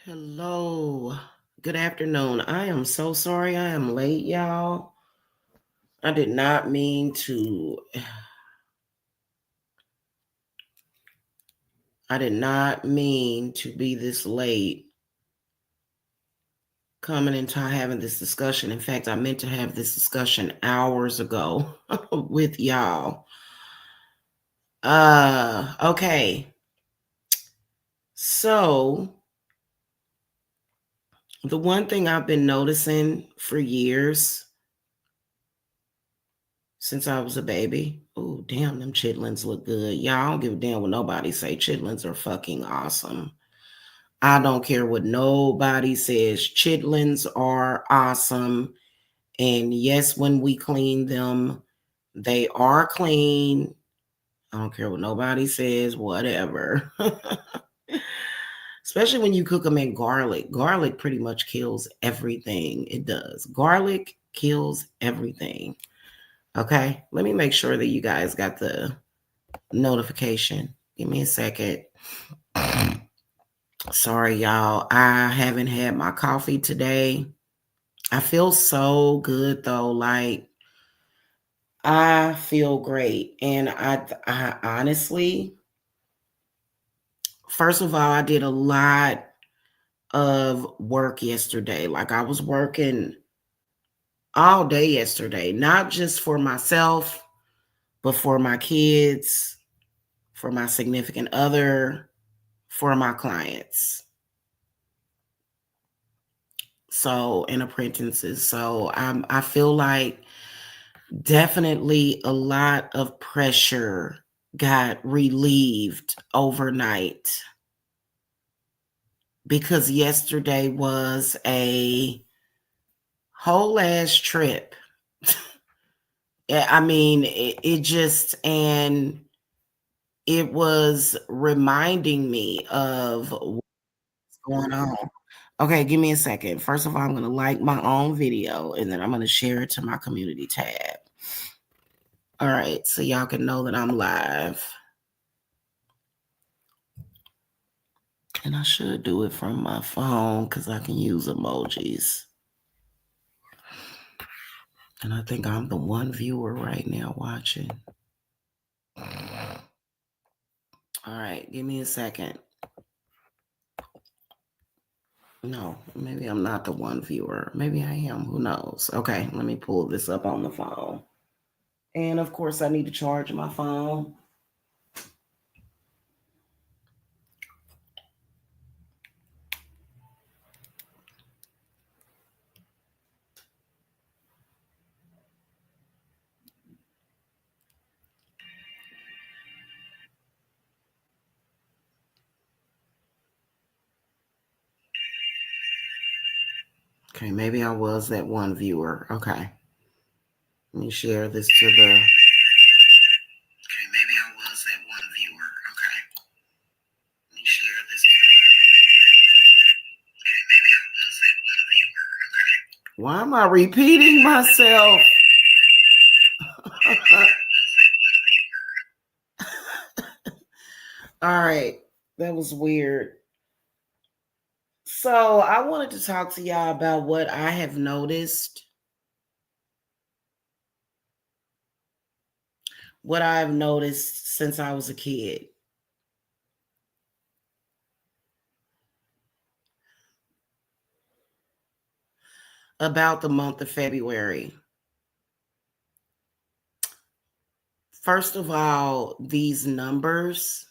Hello. Good afternoon. I am so sorry I am late, y'all. I did not mean to be this late coming into having this discussion. In fact, I meant to have this discussion hours ago with y'all. Okay. So, the one thing I've been noticing for years since I was a baby. Oh, damn, them chitlins look good. Y'all, I don't give a damn what nobody say. Chitlins are fucking awesome. I don't care what nobody says. Chitlins are awesome. And yes, when we clean them, they are clean. I don't care what nobody says, whatever. Especially when you cook them in garlic. Garlic pretty much kills everything. It does. Garlic kills everything. Okay, let me make sure that you guys got the notification. Give me a second. Sorry, y'all. I haven't had my coffee today. I feel so good though. Like I feel great. And I honestly, first of all, I did a lot of work yesterday. Like I was working all day yesterday, not just for myself, but for my kids, for my significant other, for my clients. So, and apprentices. So I feel like definitely a lot of pressure got relieved overnight because yesterday was a whole ass trip. I mean, it just, and it was reminding me of what's going on. Okay, give me a second. First of all, I'm going to like my own video and then I'm going to share it to my community tab. All right, so y'all can know that I'm live. And I should do it from my phone because I can use emojis. And I think I'm the one viewer right now watching. All right, give me a second. No, maybe I'm not the one viewer. Maybe I am. Who knows? Okay, let me pull this up on the phone. And of course, I need to charge my phone. Okay, maybe I was that one viewer. Okay. Let me share this to the. Okay, maybe I was that one viewer. Okay. Let me share this. Okay, maybe I was that one viewer. Okay. Why am I repeating myself? All right. That was weird. So I wanted to talk to y'all about what I have noticed. What I've noticed since I was a kid. About the month of February. First of all, these numbers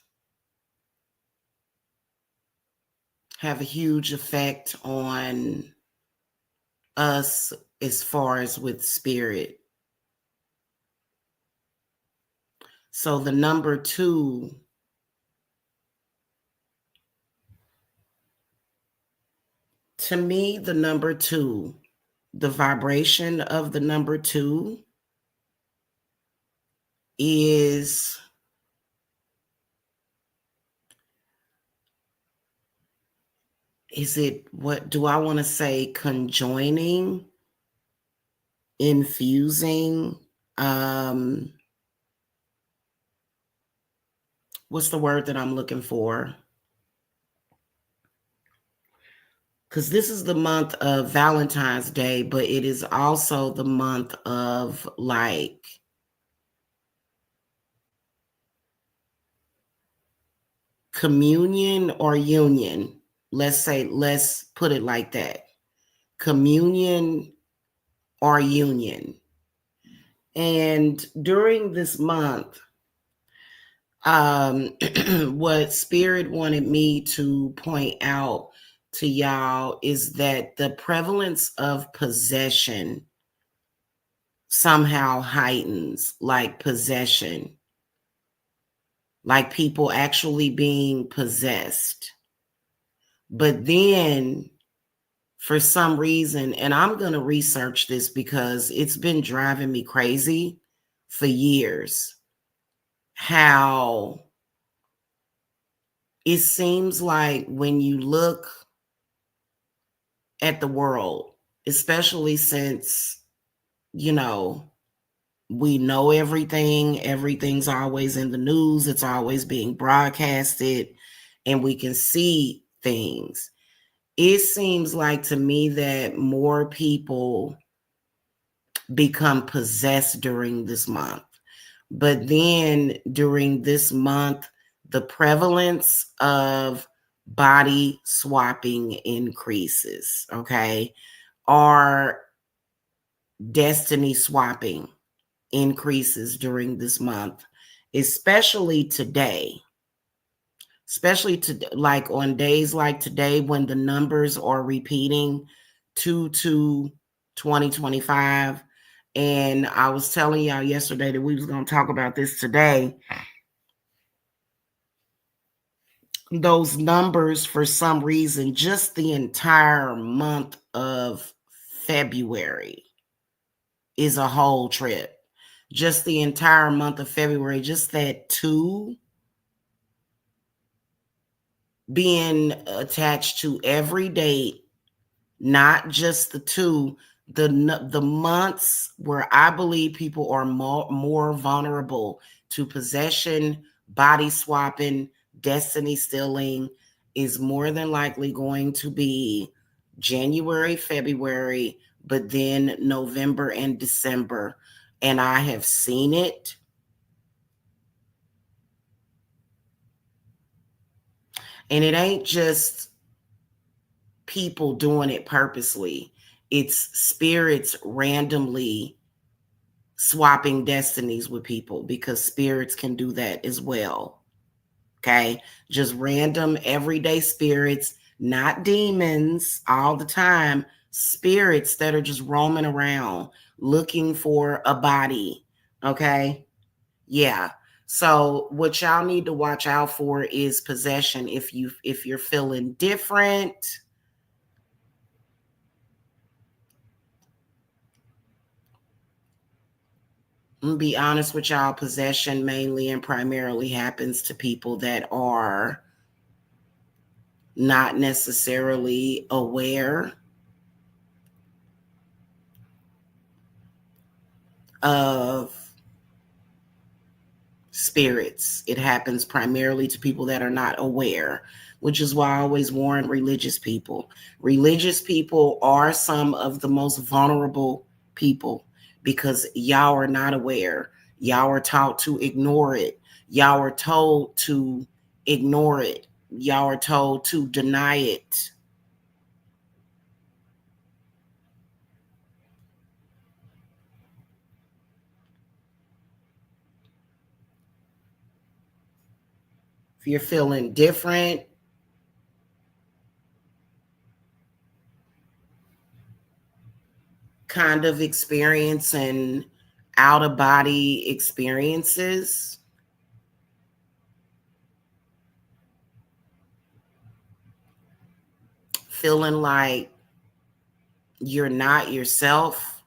have a huge effect on us as far as with spirit. So the number 2, to me, the number 2, the vibration of the number 2 is it, what do I want to say, conjoining, infusing, what's the word that I'm looking for? because this is the month of Valentine's Day, but it is also the month of like communion or union. Let's put it like that. Communion or union. And during this month, what Spirit wanted me to point out to y'all is that the prevalence of possession somehow heightens, like possession, like people actually being possessed. But then for some reason, and I'm going to research this because it's been driving me crazy for years, how it seems like when you look at the world, especially since, you know, we know everything, everything's always in the news, it's always being broadcasted, and we can see things. It seems like to me that more people become possessed during this month. But then during this month, the prevalence of body swapping increases, okay? Or destiny swapping increases during this month, especially today. Especially to like on days like today when the numbers are repeating 2/2/2025. And I was telling y'all yesterday that we was going to talk about this today. Those numbers, for some reason, just the entire month of February is a whole trip. Just the entire month of February, just that 2 being attached to every date, not just the 2, the months where I believe people are more vulnerable to possession, body swapping, destiny stealing is more than likely going to be January, February, but then November and December. And I have seen it. And it ain't just people doing it purposely. It's spirits randomly swapping destinies with people, because spirits can do that as well. Okay. Just random everyday spirits, not demons all the time, spirits that are just roaming around looking for a body. Okay. Yeah. So what y'all need to watch out for is possession. If you're feeling different, I'm gonna be honest with y'all, possession mainly and primarily happens to people that are not necessarily aware of spirits. It happens primarily to people that are not aware, which is why I always warn religious people. Religious people are some of the most vulnerable people because y'all are not aware. Y'all are taught to ignore it. Y'all are told to ignore it. Y'all are told to deny it. If you're feeling different, kind of experiencing out of body experiences, feeling like you're not yourself,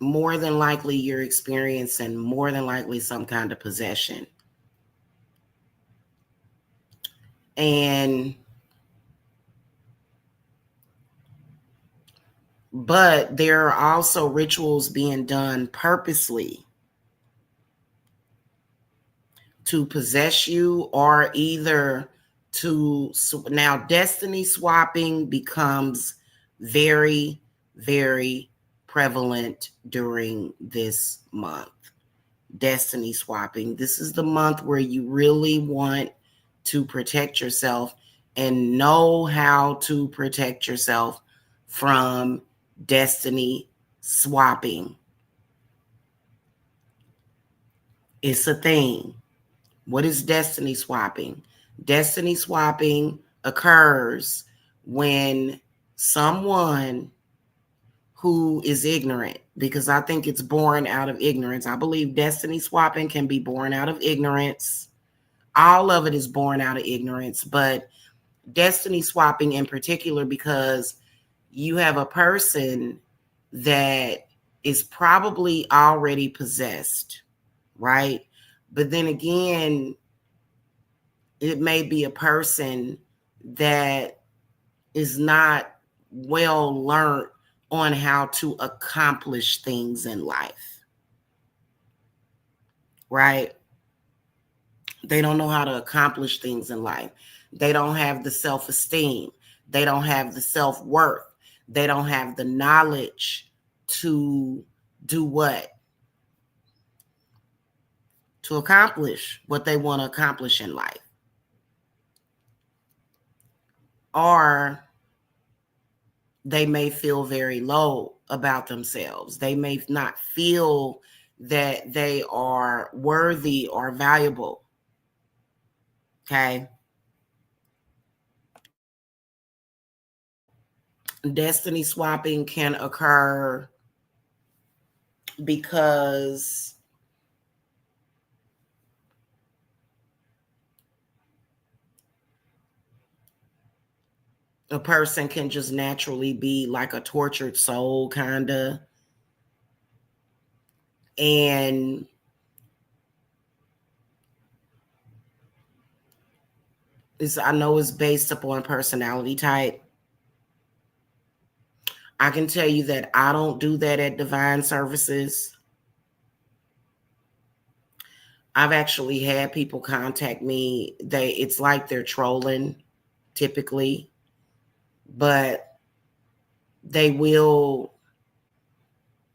more than likely you're experiencing more than likely some kind of possession. And but there are also rituals being done purposely to possess you or either to, now destiny swapping becomes very, very prevalent during this month. Destiny swapping. This is the month where you really want to protect yourself and know how to protect yourself from destiny swapping. It's a thing. What is destiny swapping? Destiny swapping occurs when someone who is ignorant, because I think it's born out of ignorance. I believe destiny swapping can be born out of ignorance. All of it is born out of ignorance, but destiny swapping in particular, because you have a person that is probably already possessed, right? But then again, it may be a person that is not well learned on how to accomplish things in life, right? They don't know how to accomplish things in life. They don't have the self-esteem. They don't have the self-worth. They don't have the knowledge to do what? To accomplish what they want to accomplish in life. Or they may feel very low about themselves. They may not feel that they are worthy or valuable. Okay. Destiny swapping can occur because a person can just naturally be like a tortured soul, kind of. And I know it's based upon personality type. I can tell you that I don't do that at Divine Services. I've actually had people contact me. It's like they're trolling typically, but they will.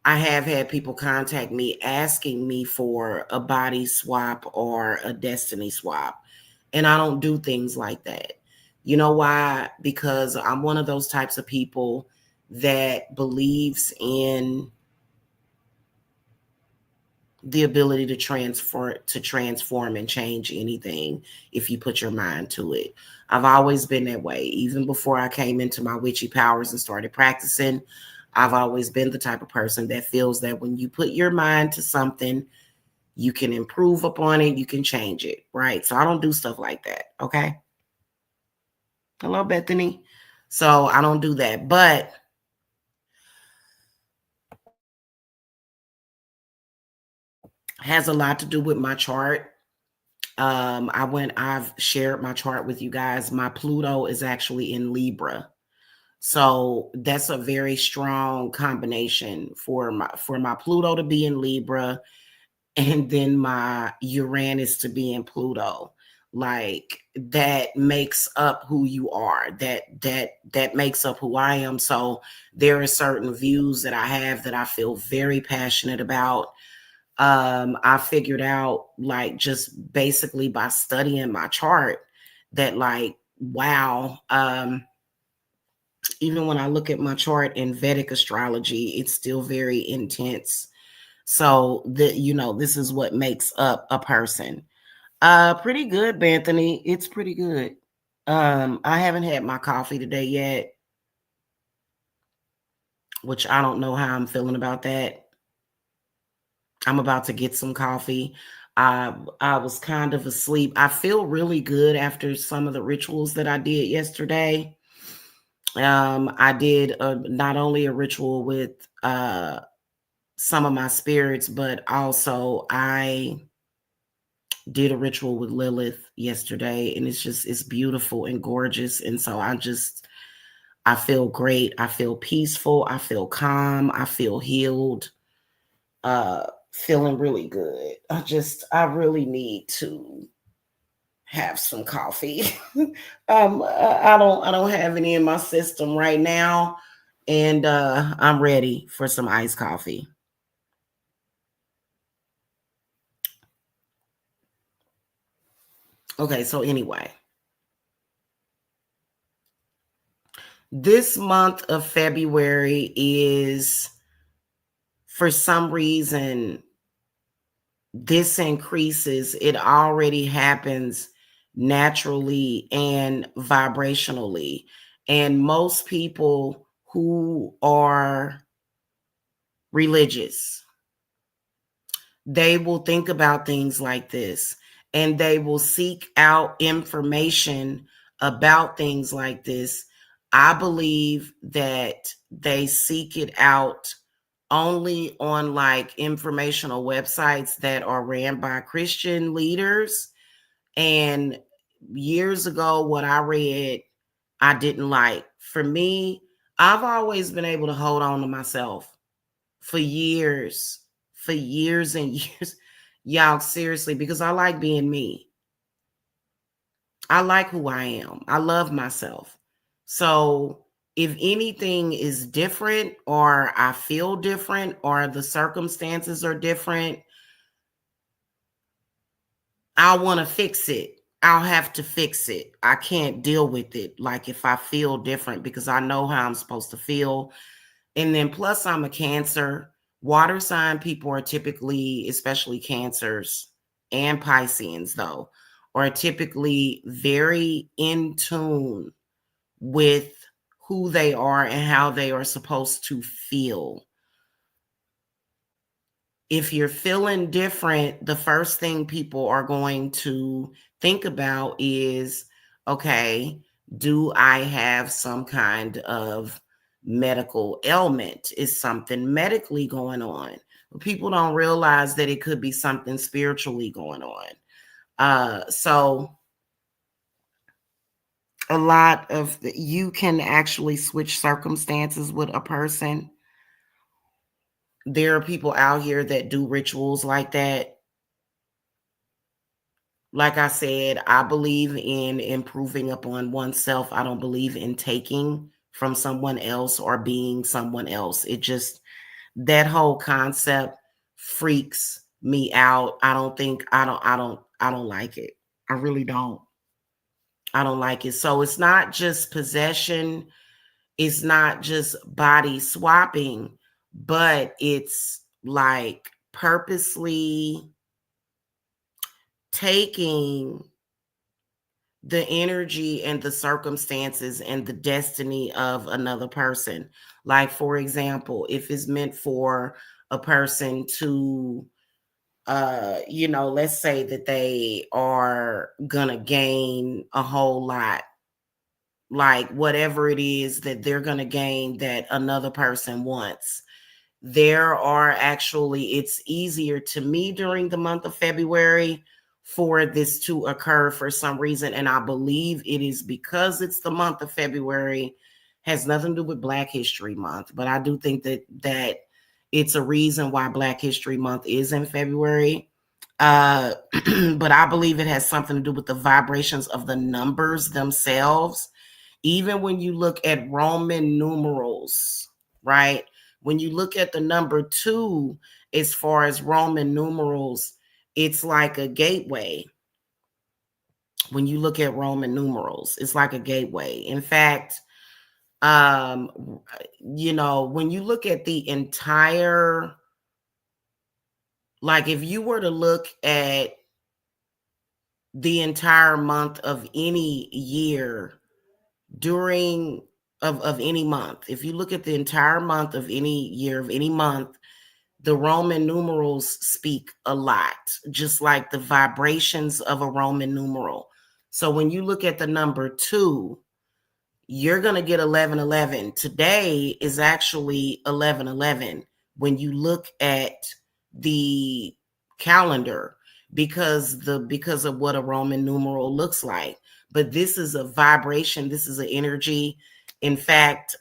I have had people contact me asking me for a body swap or a destiny swap, and I don't do things like that. You know why? Because I'm one of those types of people that believes in the ability to transform and change anything if you put your mind to it. I've always been that way. Even before I came into my witchy powers and started practicing, I've always been the type of person that feels that when you put your mind to something, you can improve upon it, you can change it, right? So I don't do stuff like that, okay? Hello, Bethany. So I don't do that, but has a lot to do with my chart. I've shared my chart with you guys. My Pluto is actually in Libra. So that's a very strong combination for my Pluto to be in Libra and then my Uranus to be in Pluto. Like that makes up who you are. That makes up who I am. So there are certain views that I have that I feel very passionate about. I figured out, like, just basically by studying my chart, that like, wow, even when I look at my chart in Vedic astrology, it's still very intense. So this is what makes up a person. Pretty good, Anthony. It's pretty good. I haven't had my coffee today yet, which I don't know how I'm feeling about that. I'm about to get some coffee. I was kind of asleep. I feel really good after some of the rituals that I did yesterday. I did not only a ritual with some of my spirits, but also I did a ritual with Lilith yesterday, and it's beautiful and gorgeous. And so I feel great. I feel peaceful. I feel calm. I feel healed. Feeling really good. I really need to have some coffee. I don't have any in my system right now, and I'm ready for some iced coffee. Okay, so anyway, this month of February is, for some reason, this increases. It already happens naturally and vibrationally. And most people who are religious, they will think about things like this, and they will seek out information about things like this. I believe that they seek it out only on like informational websites that are ran by Christian leaders. And years ago, what I read, I didn't like. For me, I've always been able to hold on to myself for years and years. Y'all, seriously, because I like being me. I like who I am. I love myself. So if anything is different, or I feel different, or the circumstances are different, I want to fix it. I'll have to fix it. I can't deal with it. Like if I feel different, because I know how I'm supposed to feel. And then plus I'm a Cancer. Water sign people are typically, especially Cancers and Pisceans though, are typically very in tune with who they are and how they are supposed to feel. If you're feeling different, the first thing people are going to think about is, okay, do I have some kind of medical ailment? Is something medically going on? But people don't realize that it could be something spiritually going on. So a lot of you can actually switch circumstances with a person. There are people out here that do rituals like that. Like I said, I believe in improving upon oneself. I don't believe in taking from someone else or being someone else. It just, that whole concept freaks me out. I don't like it. I really don't. I don't like it. So it's not just possession, it's not just body swapping, but it's like purposely taking the energy and the circumstances and the destiny of another person. Like, for example, if it's meant for a person to, let's say that they are gonna gain a whole lot, like whatever it is that they're gonna gain that another person wants. There are actually, it's easier to me during the month of February for this to occur for some reason. And I believe it is because it's the month of February, has nothing to do with Black History Month. But I do think that it's a reason why Black History Month is in February. But I believe it has something to do with the vibrations of the numbers themselves. Even when you look at Roman numerals, right? When you look at the number 2, as far as Roman numerals, it's like a gateway. When you look at Roman numerals, it's like a gateway. In fact, when you look at the entire, like if you were to look at the entire month of any year during of any month, if you look at the entire month of any year of any month, the Roman numerals speak a lot, just like the vibrations of a Roman numeral. So when you look at the number 2, you're going to get 1111. Today is actually 1111 when you look at the calendar, because of what a Roman numeral looks like. But this is a vibration, this is an energy. In fact,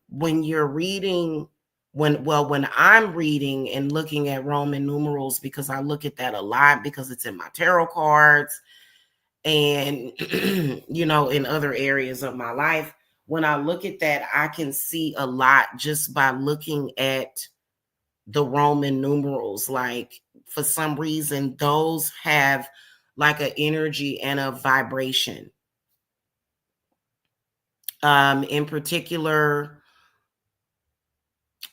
when you're reading, when I'm reading and looking at Roman numerals, because I look at that a lot because it's in my tarot cards, And, in other areas of my life, when I look at that, I can see a lot just by looking at the Roman numerals. Like, for some reason, those have like an energy and a vibration. In particular,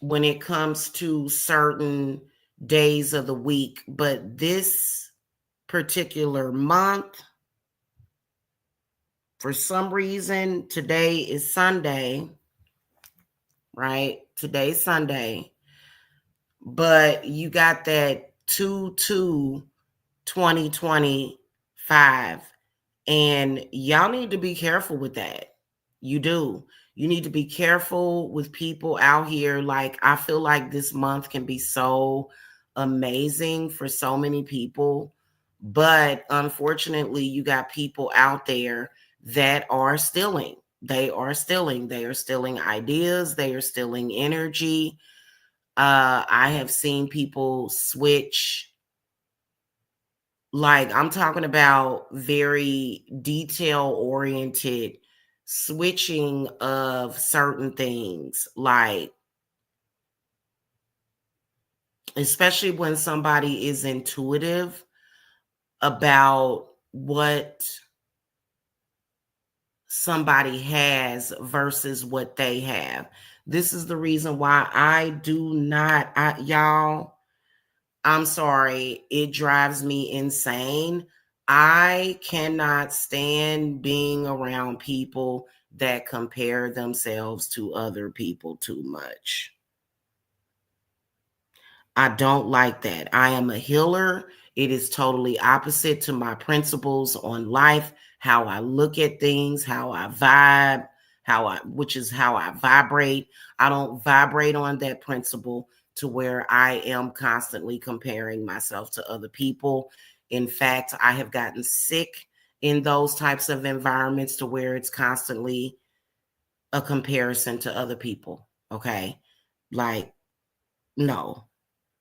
when it comes to certain days of the week, but this particular month, for some reason, today is Sunday, right? Today's Sunday, but you got that 2/2/2025, and y'all need to be careful with that. You do. You need to be careful with people out here. Like, I feel like this month can be so amazing for so many people, but unfortunately, you got people out there that are stealing. They are stealing. They are stealing ideas. They are stealing energy. I have seen people switch. Like, I'm talking about very detail oriented switching of certain things. Like, especially when somebody is intuitive about what somebody has versus what they have. This is the reason why I do not, y'all, I'm sorry, it drives me insane. I cannot stand being around people that compare themselves to other people too much. I don't like that. I am a healer. It is totally opposite to my principles on life, how I look at things, how I vibe, which is how I vibrate. I don't vibrate on that principle to where I am constantly comparing myself to other people. In fact, I have gotten sick in those types of environments to where it's constantly a comparison to other people. Okay. Like, no.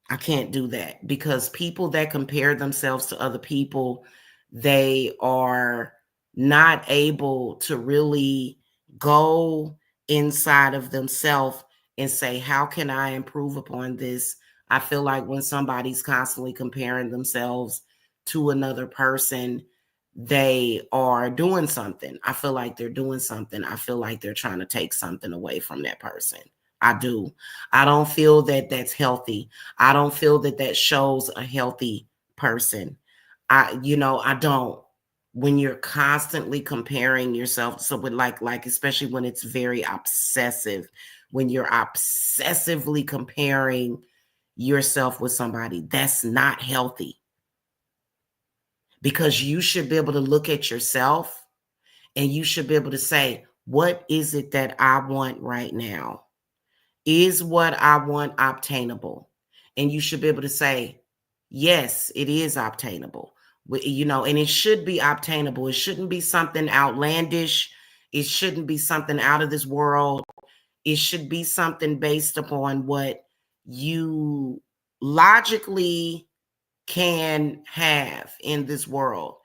I can't do that, because people that compare themselves to other people, they are not able to really go inside of themselves and say, how can I improve upon this? I feel like when somebody's constantly comparing themselves to another person, they are doing something. I feel like they're doing something. I feel like they're trying to take something away from that person. I do. I don't feel that that's healthy. I don't feel that that shows a healthy person. I don't. When you're constantly comparing yourself, so with like especially when it's very obsessive, when you're obsessively comparing yourself with somebody, that's not healthy. Because you should be able to look at yourself and you should be able to say, what is it that I want right now? Is what I want obtainable? And you should be able to say, yes, it is obtainable. And it should be obtainable. It shouldn't be something outlandish. It shouldn't be something out of this world. It should be something based upon what you logically can have in this world.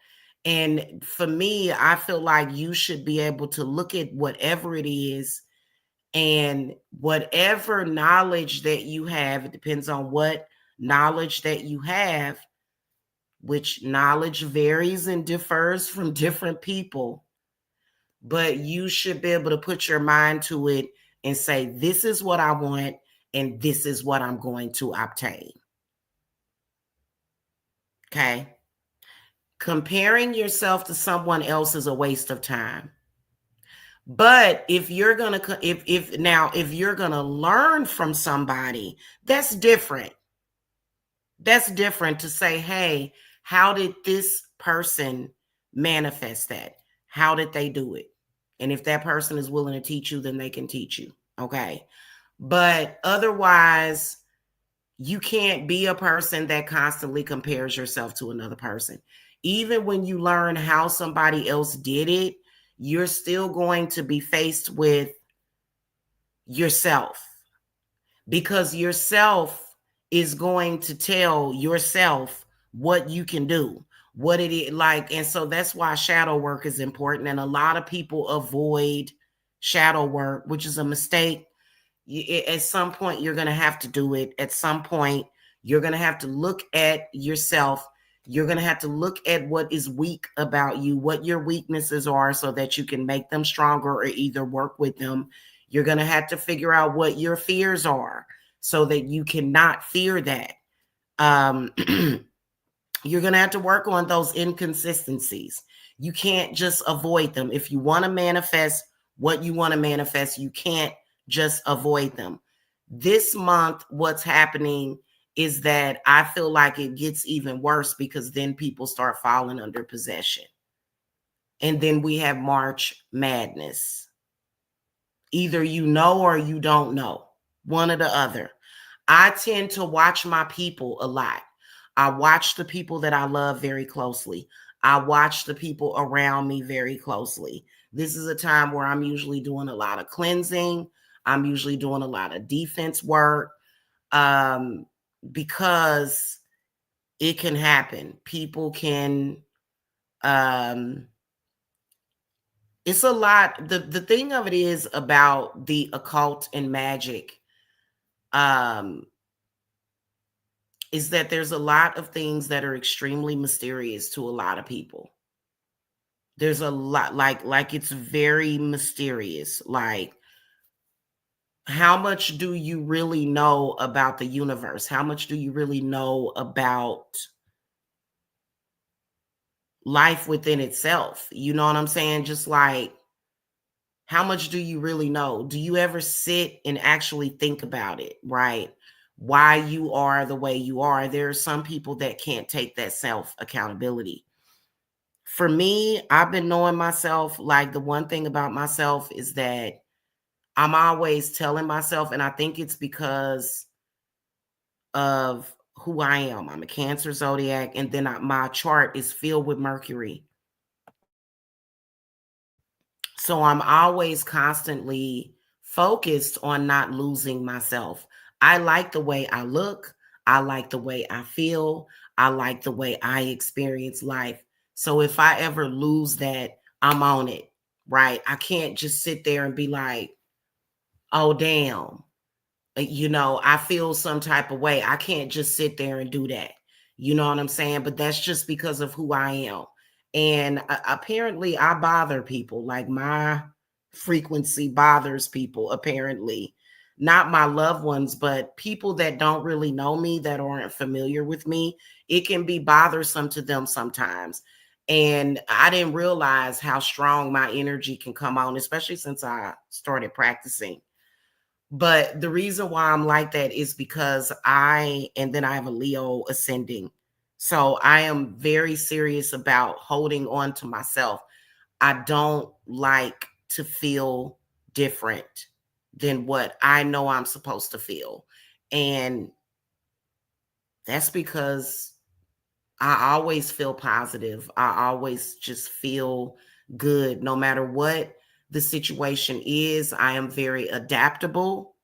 And for me, I feel like you should be able to look at whatever it is, and whatever knowledge that you have, it depends on what knowledge that you have, which knowledge varies and differs from different people. But you should be able to put your mind to it and say, this is what I want, and this is what I'm going to obtain. Okay? Comparing yourself to someone else is a waste of time. But if you're gonna if you're gonna learn from somebody, that's different. That's different to say, hey, how did this person manifest that? How did they do it? And if that person is willing to teach you, then they can teach you. Okay. But otherwise, you can't be a person that constantly compares yourself to another person. Even when you learn how somebody else did it, you're still going to be faced with yourself, because yourself is going to tell yourself what you can do, what it is like. And so that's why shadow work is important. And a lot of people avoid shadow work, which is a mistake. At some point, you're going to have to do it. At some point, you're going to have to look at yourself. You're going to have to look at what is weak about you, what your weaknesses are, so that you can make them stronger or either work with them. You're going to have to figure out what your fears are so that you cannot fear that. You're going to have to work on those inconsistencies. You can't just avoid them. If you want to manifest what you want to manifest, you can't just avoid them. This month, what's happening is that I feel like it gets even worse because then people start falling under possession. And then we have March Madness. Either you know or you don't know, one or the other. I tend to watch my people a lot. I watch the people that I love very closely. I watch the people around me very closely. This is a time where I'm usually doing a lot of cleansing. I'm usually doing a lot of defense work because it can happen. People can, it's a lot. The thing of it is about the occult and magic is that there's a lot of things that are extremely mysterious to a lot of people. There's a lot like it's very mysterious. Like, how much do you really know about the universe? How much do you really know about life within itself? You know what I'm saying? Just like, how much do you really know? Do you ever sit and actually think about it, right? Why you are the way you are? There are some people that can't take that self accountability. For me, I've been knowing myself. Like, the one thing about myself is that I'm always telling myself, and I think it's because of who I am. I'm a Cancer zodiac, and then my chart is filled with Mercury. So I'm always constantly focused on not losing myself. I like the way I look. I like the way I feel. I like the way I experience life. So if I ever lose that, I'm on it, right? I can't just sit there and be like, oh, damn, I feel some type of way. I can't just sit there and do that. You know what I'm saying? But that's just because of who I am. And apparently I bother people. Like, my frequency bothers people, apparently. Not my loved ones, but people that don't really know me, that aren't familiar with me. It can be bothersome to them sometimes. And I didn't realize how strong my energy can come on, especially since I started practicing. But the reason why I'm like that is because and then I have a Leo ascending. So I am very serious about holding on to myself. I don't like to feel different than what I know I'm supposed to feel. And that's because I always feel positive. I always just feel good no matter what the situation is. I am very adaptable.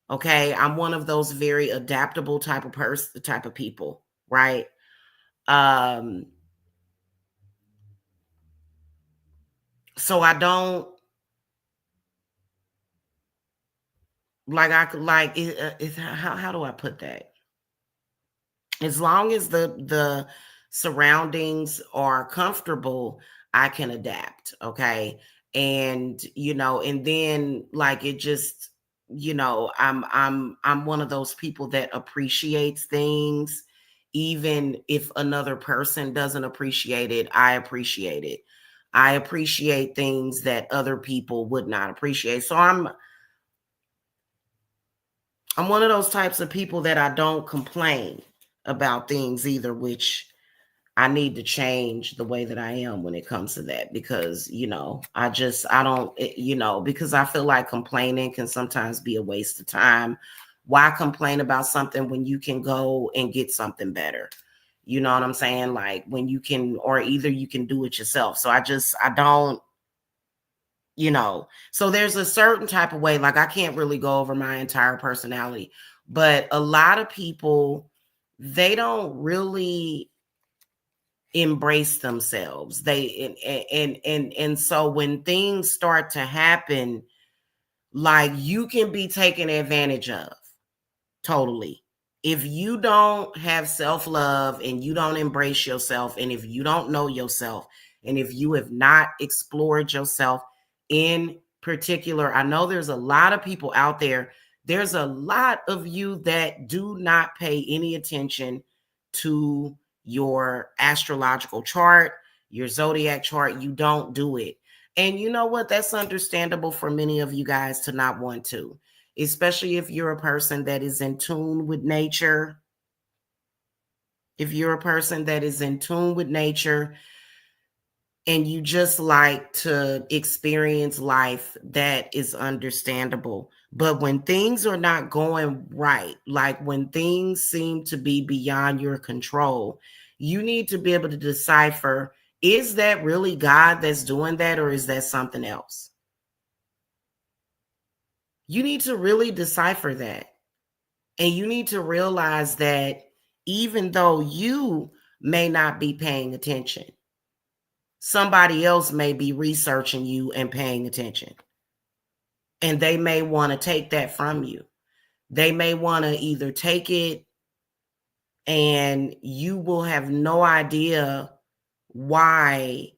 Okay, I'm one of those very adaptable type of people, right? Um, so I don't like I could like how do I put that? As long as the surroundings are comfortable, I can adapt, okay? And and then like it just, I'm one of those people that appreciates things even if another person doesn't appreciate it. I appreciate it. I appreciate things that other people would not appreciate. So I'm one of those types of people that I don't complain about things either, which I need to change the way that I am when it comes to that because, I don't, because I feel like complaining can sometimes be a waste of time. Why complain about something when you can go and get something better? You know what I'm saying? Like, when you can, or either you can do it yourself. So I don't, so there's a certain type of way, like I can't really go over my entire personality, but a lot of people they don't really embrace themselves. And so when things start to happen, like, you can be taken advantage of totally. If you don't have self-love and you don't embrace yourself, and if you don't know yourself, and if you have not explored yourself in particular, I know there's a lot of people out there. There's a lot of you that do not pay any attention to your astrological chart, your zodiac chart. You don't do it. And you know what? That's understandable for many of you guys to not want to, especially if you're a person that is in tune with nature. If you're a person that is in tune with nature and you just like to experience life, that is understandable. But when things are not going right, like when things seem to be beyond your control, you need to be able to decipher, is that really God that's doing that, or is that something else? You need to really decipher that. And you need to realize that even though you may not be paying attention, somebody else may be researching you and paying attention. And they may want to take that from you. They may want to either take it and you will have no idea why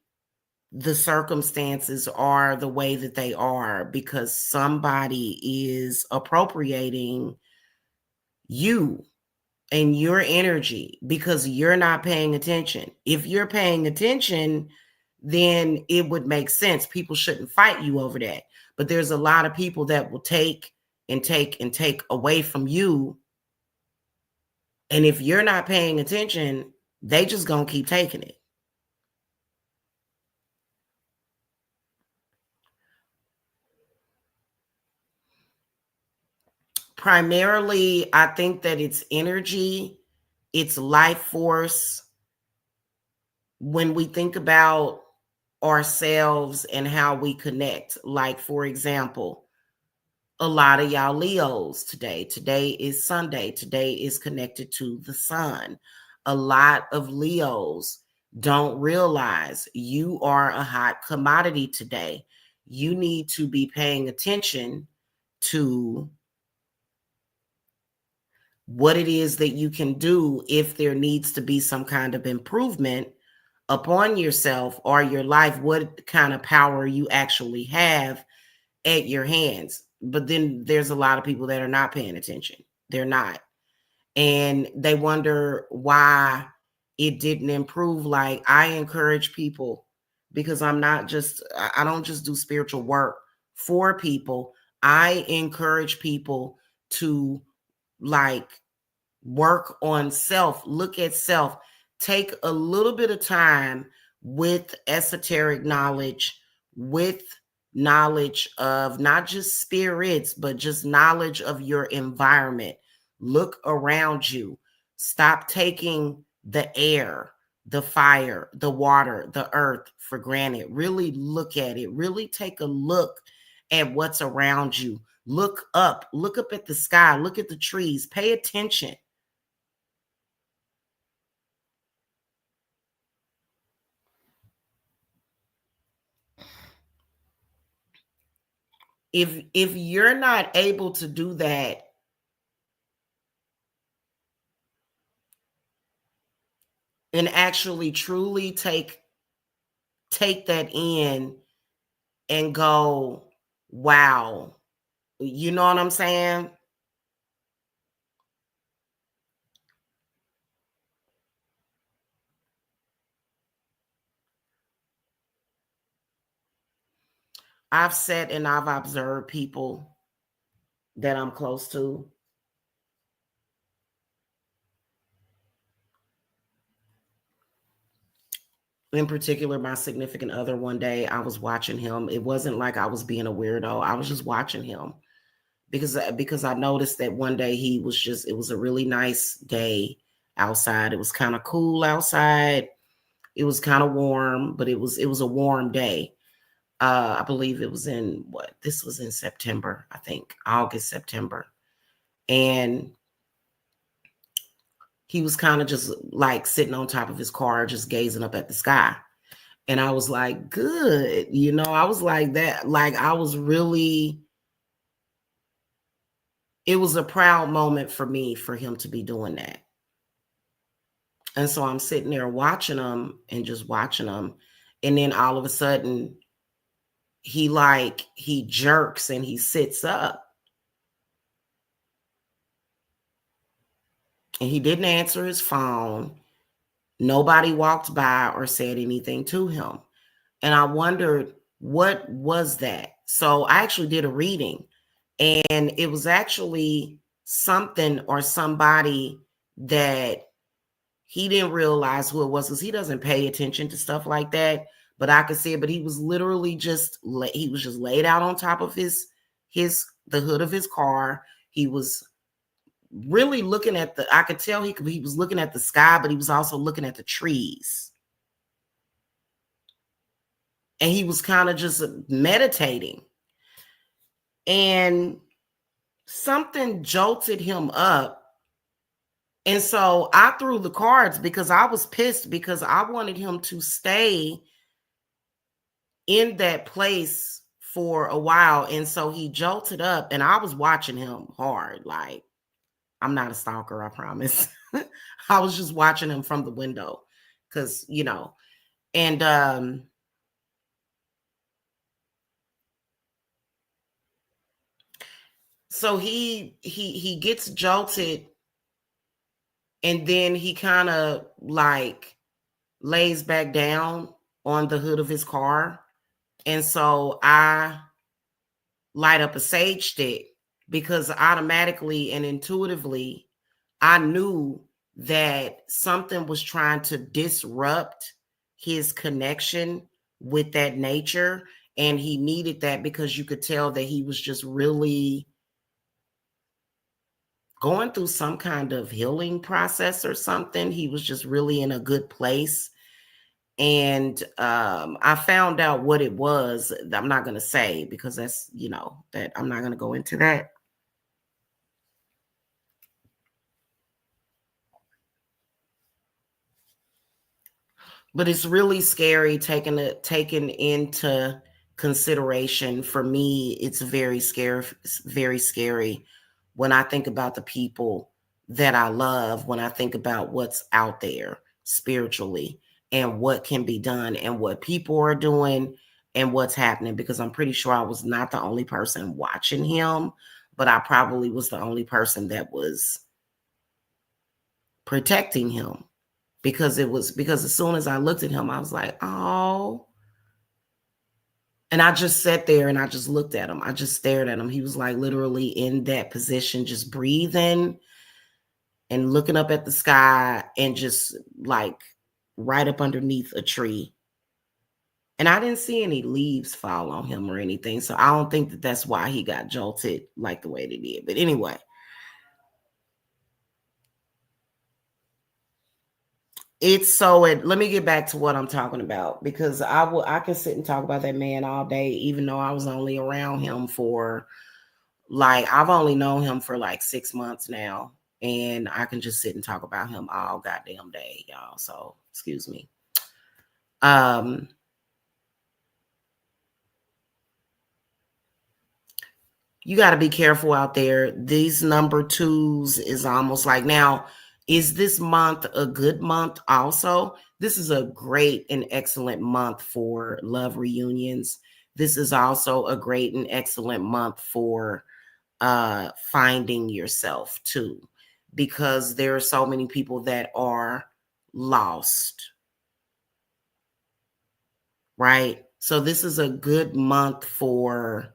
the circumstances are the way that they are, because somebody is appropriating you and your energy because you're not paying attention. If you're paying attention, then it would make sense. People shouldn't fight you over that. But there's a lot of people that will take and take and take away from you. And if you're not paying attention, they just gonna keep taking it. Primarily, I think that it's energy, it's life force. When we think about ourselves and how we connect, like, for example, a lot of y'all Leos today. Today is Sunday. Today is connected to the sun. A lot of Leos don't realize you are a hot commodity today. You need to be paying attention to what it is that you can do if there needs to be some kind of improvement upon yourself or your life, what kind of power you actually have at your hands. But then there's a lot of people that are not paying attention. They're not. And they wonder why it didn't improve. Like, I encourage people, because I don't just do spiritual work for people. I encourage people to, like, work on self, look at self, take a little bit of time with esoteric knowledge, with knowledge of not just spirits, but just knowledge of your environment. Look around you. Stop taking the air, the fire, the water, the earth for granted. Really look at it. Really take a look at what's around you. Look up at the sky, look at the trees, pay attention. If you're not able to do that, and actually truly take that in and go, wow, you know what I'm saying? I've sat and I've observed people that I'm close to. In particular, my significant other, one day I was watching him. It wasn't like I was being a weirdo. I was just watching him because I noticed that one day it was a really nice day outside. It was kind of cool outside. It was kind of warm, but it was a warm day. I believe it was this was in September, I think, August, September. And he was kind of just like sitting on top of his car, just gazing up at the sky. And I was like, good. I was like that. Like, I was really, it was a proud moment for me for him to be doing that. And so I'm sitting there watching him and just watching him. And then all of a sudden, he jerks and he sits up. And he didn't answer his phone. Nobody walked by or said anything to him. And I wondered, what was that? So I actually did a reading, and it was actually something or somebody that he didn't realize who it was, because he doesn't pay attention to stuff like that. But I could see it. But he was literally he was just laid out on top of the hood of his car. He was really looking at I could tell he was looking at the sky, but he was also looking at the trees. And he was kind of just meditating. And something jolted him up. And so I threw the cards because I was pissed, because I wanted him to stay in that place for a while. And so he jolted up, and I was watching him hard. Like, I'm not a stalker, I promise. I was just watching him from the window because, and so he gets jolted, and then he kind of like lays back down on the hood of his car. And so I light up a sage stick, because automatically and intuitively I knew that something was trying to disrupt his connection with that nature. And he needed that, because you could tell that he was just really going through some kind of healing process or something. He was just really in a good place. And I found out what it was. I'm not going to say, because that's, that I'm not going to go into that. But it's really scary taking into consideration. For me, it's very scary when I think about the people that I love, when I think about what's out there spiritually and what can be done and what people are doing and what's happening, because I'm pretty sure I was not the only person watching him, but I probably was the only person that was protecting him. Because as soon as I looked at him, I was like, oh. And I just sat there and I just looked at him. I just stared at him. He was like literally in that position, just breathing and looking up at the sky, and just like right up underneath a tree. And I didn't see any leaves fall on him or anything. So I don't think that that's why he got jolted like the way they did. But anyway. Let me get back to what I'm talking about, because I can sit and talk about that man all day, even though I was only around him for I've only known him for like 6 months now, and I can just sit and talk about him all goddamn day, y'all. So excuse me. You got to be careful out there. These number twos is almost like, now, is this month a good month also? This is a great and excellent month for love reunions. This is also a great and excellent month for finding yourself too, because there are so many people that are lost, right? So this is a good month for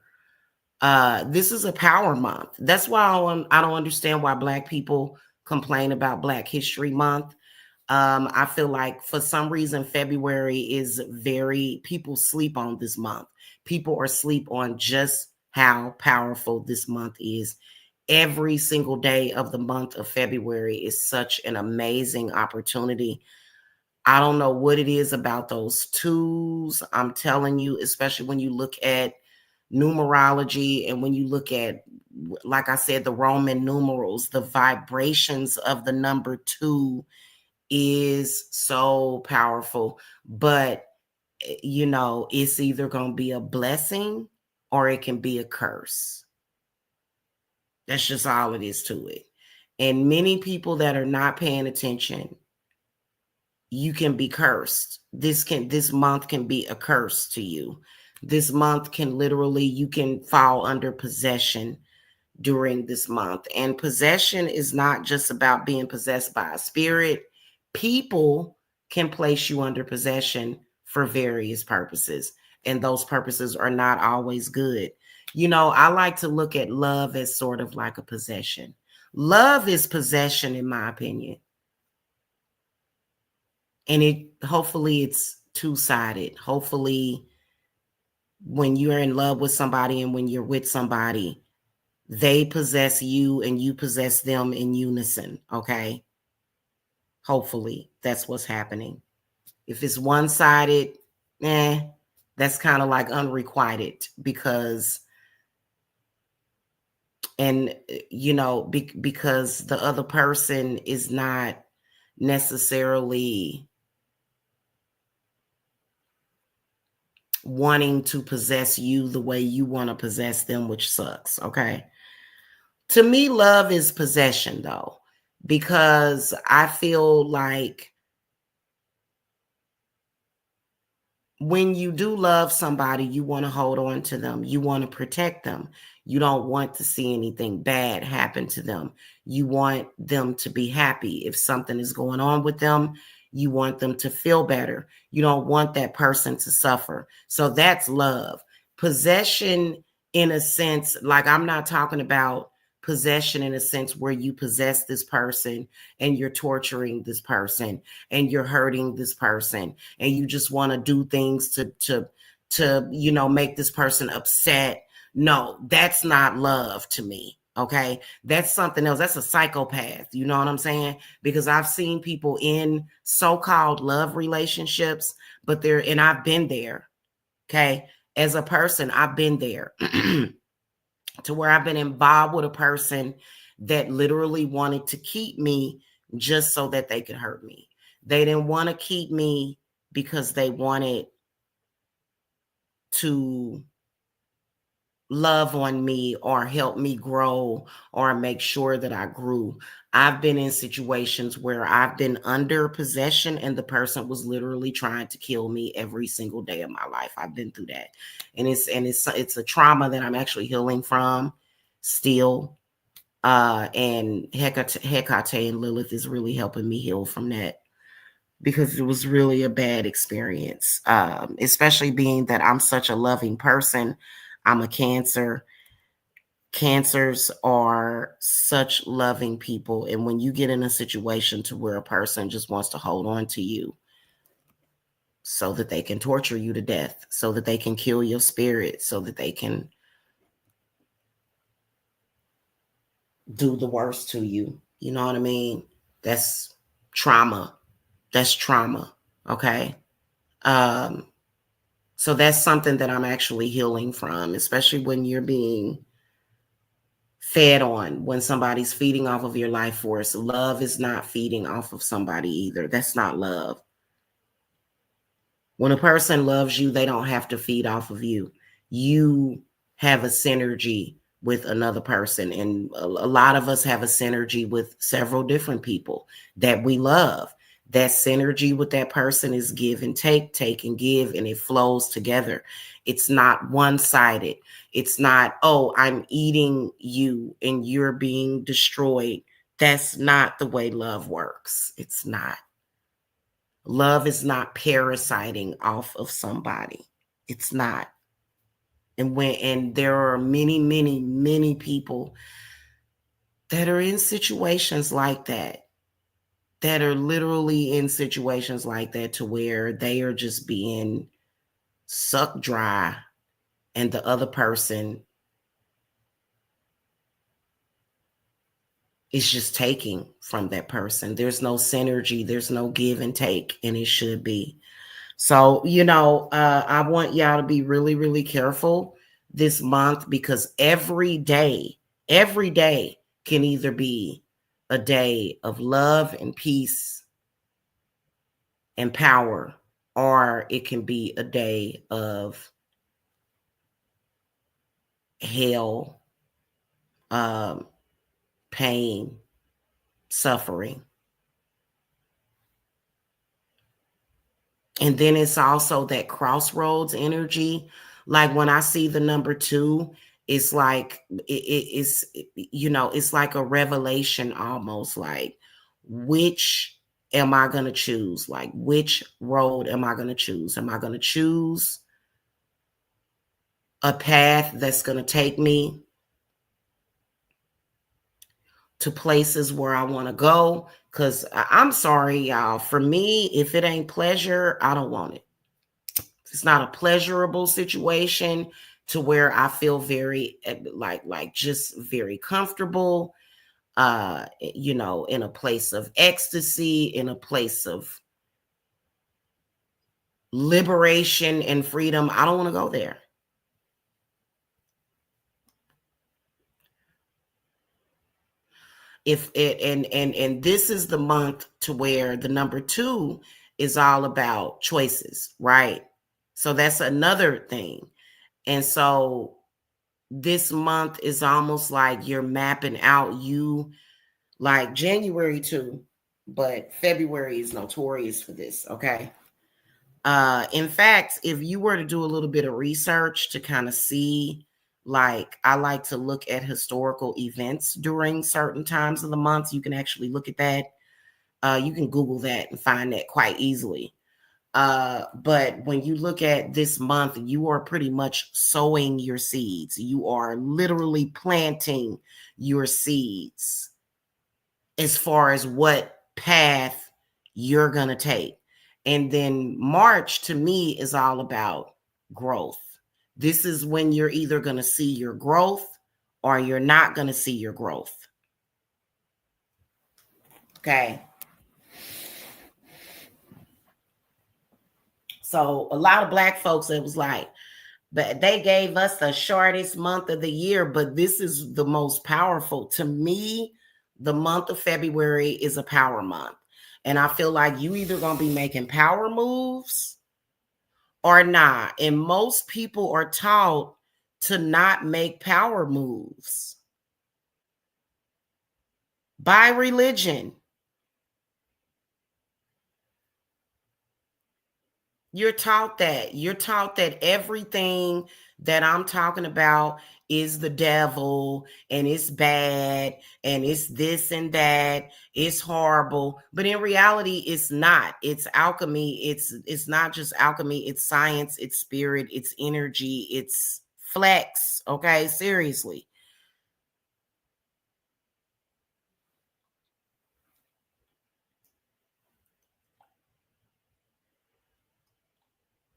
this is a power month. That's why I don't understand why Black people complain about Black History Month. I feel like for some reason February is people sleep on this month. People are asleep on just how powerful this month is. Every single day of the month of February is such an amazing opportunity. I don't know what it is about those twos. I'm telling you, especially when you look at numerology and when you look at like I said, the Roman numerals, the vibrations of the number 2 is so powerful. But, it's either going to be a blessing or it can be a curse. That's just all it is to it. And many people that are not paying attention, you can be cursed. This month can be a curse to you. This month can literally, you can fall under possession during this month. And possession is not just about being possessed by a spirit. People can place you under possession for various purposes, and those purposes are not always good. I like to look at love as sort of like a possession. Love is possession, in my opinion. And hopefully it's two-sided. Hopefully when you're in love with somebody and when you're with somebody, they possess you and you possess them in unison, okay? Hopefully that's what's happening. If it's one-sided, that's kind of like unrequited, because because the other person is not necessarily wanting to possess you the way you want to possess them, which sucks, okay? To me, love is possession, though, because I feel like when you do love somebody, you want to hold on to them. You want to protect them. You don't want to see anything bad happen to them. You want them to be happy. If something is going on with them, you want them to feel better. You don't want that person to suffer. So that's love. Possession, in a sense, like I'm not talking about possession in a sense where you possess this person and you're torturing this person and you're hurting this person and you just want to do things to make this person upset. No, that's not love to me. Okay, that's something else. That's a psychopath. You know what I'm saying? Because I've seen people in so-called love relationships, and I've been there. Okay, as a person, I've been there. To where I've been involved with a person that literally wanted to keep me just so that they could hurt me. They didn't want to keep me because they wanted to love on me or help me grow or make sure that I grew. I've been in situations where I've been under possession and the person was literally trying to kill me every single day of my life. I've been through that. And it's a trauma that I'm actually healing from still. And Hecate and Lilith is really helping me heal from that, because it was really a bad experience. Especially being that I'm such a loving person. I'm a Cancer. Cancers are such loving people. And when you get in a situation to where a person just wants to hold on to you so that they can torture you to death, so that they can kill your spirit, so that they can do the worst to you. You know what I mean? That's trauma. That's trauma. Okay. So that's something that I'm actually healing from, especially when you're being fed on, when somebody's feeding off of your life force. Love is not feeding off of somebody either. That's not love. When a person loves you, they don't have to feed off of you. You have a synergy with another person. And a lot of us have a synergy with several different people that we love. That synergy with that person is give and take and give, and it flows together. It's not one-sided. It's not, oh, I'm eating you and you're being destroyed. That's not the way love works. It's not. Love is not parasiting off of somebody. It's not. And there are many, many, many people that are in situations like that are literally in situations like that, to where they are just being sucked dry and the other person is just taking from that person. There's no synergy, there's no give and take, and it should be. So, I want y'all to be really, really careful this month, because every day Every day can either be a day of love and peace and power, or it can be a day of hell, pain, suffering. And then it's also that crossroads energy. Like when I see the number 2, it's like it's it's like a revelation almost. Like, which am I going to choose? Like, which road am I going to choose? Am I going to choose a path that's going to take me to places where I want to go? Because I'm sorry, y'all. For me, if it ain't pleasure, I don't want it. It's not a pleasurable situation to where I feel very like just very comfortable, in a place of ecstasy, in a place of liberation and freedom. I don't want to go there. If it and this is the month to where the number 2 is all about choices, right? So that's another thing. And so this month is almost like you're mapping out you, like January too, but February is notorious for this, okay? In fact, if you were to do a little bit of research to kind of see, like, I like to look at historical events during certain times of the month. You can actually look at that. You can Google that and find that quite easily. But when you look at this month, you are pretty much sowing your seeds. You are literally planting your seeds as far as what path you're going to take. And then March to me is all about growth. This is when you're either going to see your growth or you're not going to see your growth. Okay. So a lot of Black folks, it was like, but they gave us the shortest month of the year, but this is the most powerful. To me, the month of February is a power month. And I feel like you either going to be making power moves or not. And most people are taught to not make power moves by religion. You're taught that. You're taught that everything that I'm talking about is the devil and it's bad and it's this and that. It's horrible. But in reality, it's not. It's alchemy. It's not just alchemy. It's science, it's spirit, it's energy, it's flex. Okay, seriously.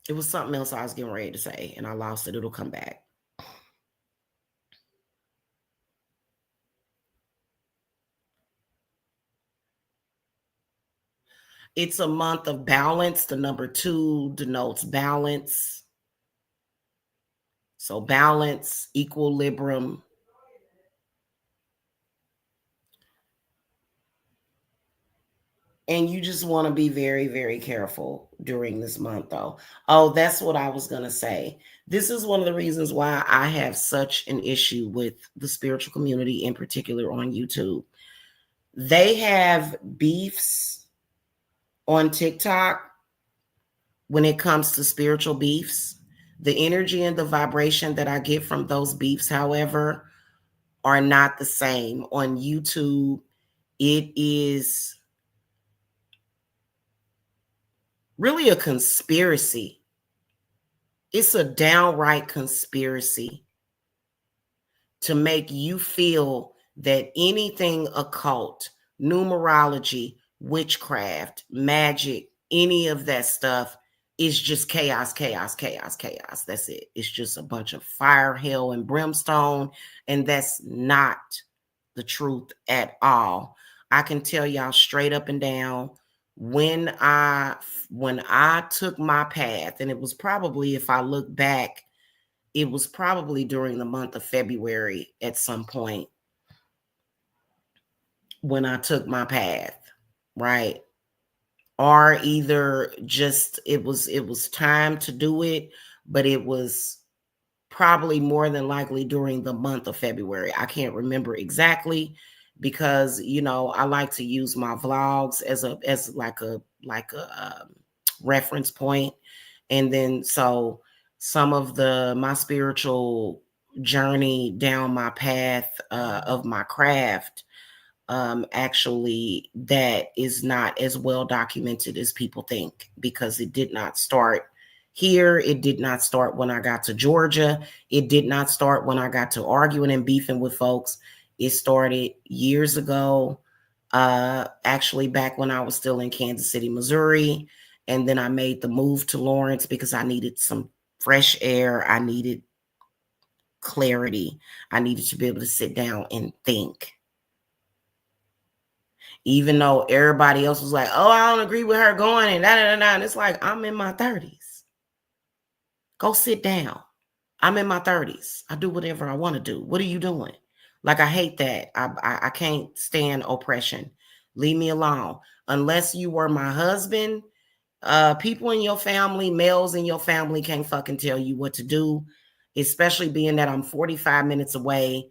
It was something else I was getting ready to say and I lost it. It'll come back. It's a month of balance. The number 2 denotes balance. So balance, equilibrium. And you just want to be very, very careful during this month, though. Oh, that's what I was going to say. This is one of the reasons why I have such an issue with the spiritual community, in particular on YouTube. They have beefs on TikTok when it comes to spiritual beefs. The energy and the vibration that I get from those beefs, however, are not the same. On YouTube, it is really a conspiracy. It's a downright conspiracy to make you feel that anything occult, numerology, witchcraft, magic, any of that stuff is just chaos, chaos, chaos, chaos. That's it. It's just a bunch of fire, hell, and brimstone. And that's not the truth at all. I can tell y'all straight up and down, when I took my path, and it was probably, if I look back, it was probably during the month of February at some point. when I took my path, right? Or either just it was time to do it, but it was probably more than likely during the month of February. I can't remember exactly because I like to use my vlogs as a reference point, and then so some of my spiritual journey down my path of my craft, actually that is not as well documented as people think, because it did not start here. It did not start when I got to Georgia. It did not start when I got to arguing and beefing with folks. It started years ago, actually back when I was still in Kansas City, Missouri. And then I made the move to Lawrence because I needed some fresh air. I needed clarity. I needed to be able to sit down and think. Even though everybody else was like, oh, I don't agree with her going and da. And it's like, I'm in my 30s. Go sit down. I'm in my 30s. I do whatever I want to do. What are you doing? Like, I hate that. I can't stand oppression. Leave me alone. Unless you were my husband, people in your family, males in your family can't fucking tell you what to do, especially being that I'm 45 minutes away.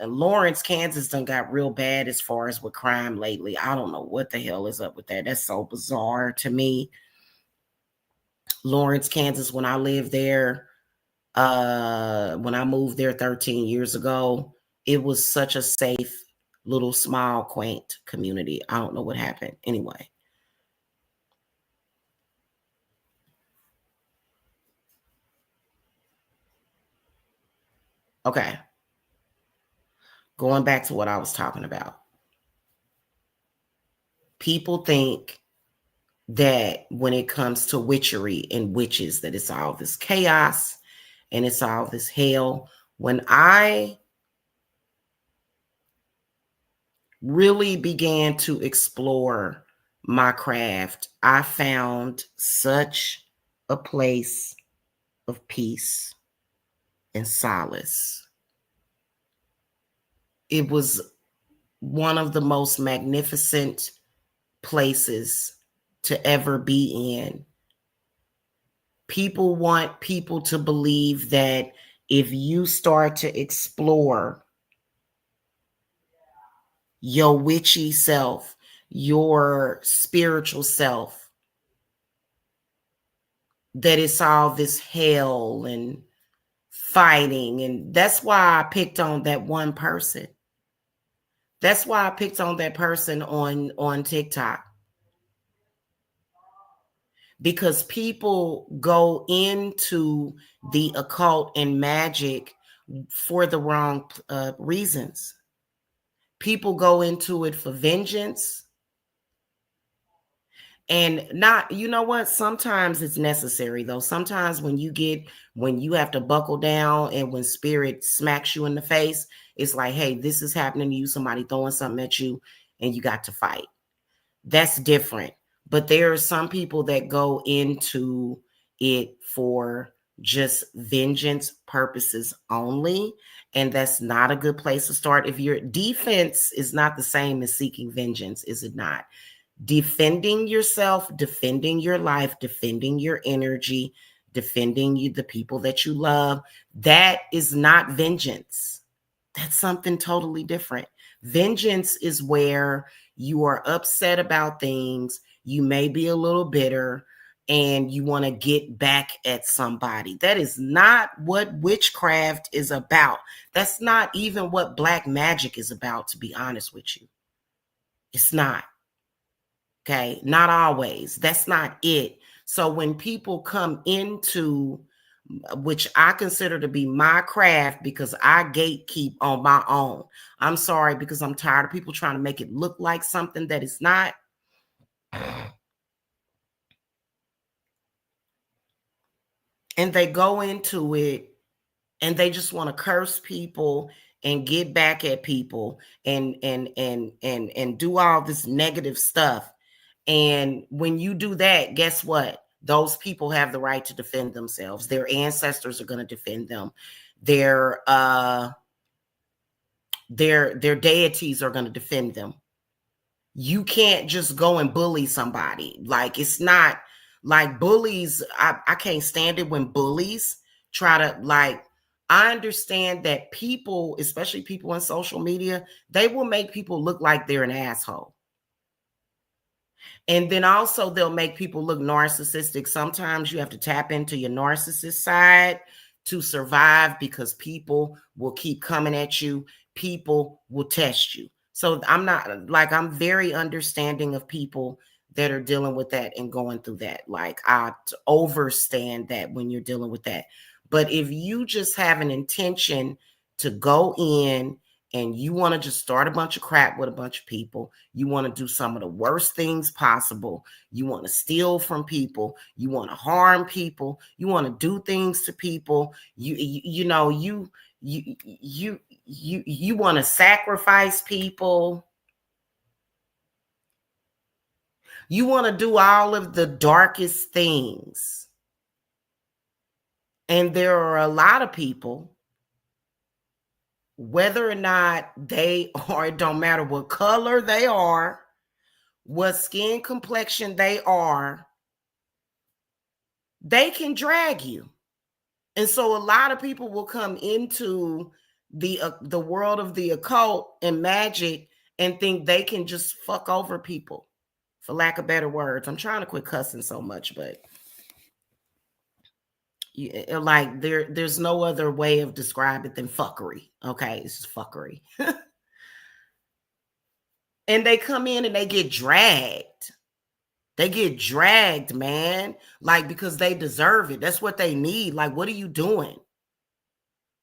Lawrence, Kansas done got real bad as far as with crime lately. I don't know what the hell is up with that. That's so bizarre to me. Lawrence, Kansas, when I lived there, when I moved there 13 years ago, it was such a safe, little, small, quaint community. I don't know what happened. Anyway. Okay. Going back to what I was talking about. People think that when it comes to witchery and witches, that it's all this chaos and it's all this hell. When I really began to explore my craft, I found such a place of peace and solace. It was one of the most magnificent places to ever be in. People want people to believe that if you start to explore your witchy self, your spiritual self, that it's all this hell and fighting. And that's why I picked on that one person. That's why I picked on that person on TikTok. Because people go into the occult and magic for the wrong reasons. People go into it for vengeance. And not, you know what? Sometimes it's necessary though. Sometimes when you have to buckle down and when spirit smacks you in the face, it's like, hey, this is happening to you. Somebody throwing something at you and you got to fight. That's different. But there are some people that go into it for just vengeance purposes only. And that's not a good place to start. If your defense is not the same as seeking vengeance, is it not? Defending yourself, defending your life, defending your energy, defending the people that you love, that is not vengeance. That's something totally different. Vengeance is where you are upset about things, you may be a little bitter, and you want to get back at somebody. That is not what witchcraft is about. That's not even what black magic is about, to be honest with you. It's not. Okay, not always. That's not it. So when people come into, which I consider to be my craft, because I gatekeep on my own. I'm sorry, because I'm tired of people trying to make it look like something that it's not. And they go into it and they just want to curse people and get back at people and do all this negative stuff. And when you do that, guess what? Those people have the right to defend themselves. Their ancestors are going to defend them. Their Their deities are going to defend them. You can't just go and bully somebody. Like, it's not like bullies. I can't stand it when bullies try to, like, I understand that people, especially people on social media, they will make people look like they're an asshole. And then also they'll make people look narcissistic. Sometimes you have to tap into your narcissist side to survive, because people will keep coming at you. People will test you. So I'm very understanding of people that are dealing with that and going through that. Like, I overstand that when you're dealing with that. But if you just have an intention to go in and you want to just start a bunch of crap with a bunch of people, you want to do some of the worst things possible, you want to steal from people, you want to harm people, you want to do things to people, you want to sacrifice people, you want to do all of the darkest things. And there are a lot of people, whether or not they are, it don't matter what color they are, what skin complexion they are, they can drag you. And so a lot of people will come into the world of the occult and magic and think they can just fuck over people, for lack of better words. I'm trying to quit cussing so much, but like there's no other way of describing it than fuckery. Okay, it's just fuckery. And they come in and they get dragged. They get dragged, man, like, because they deserve it. That's what they need. Like, what are you doing?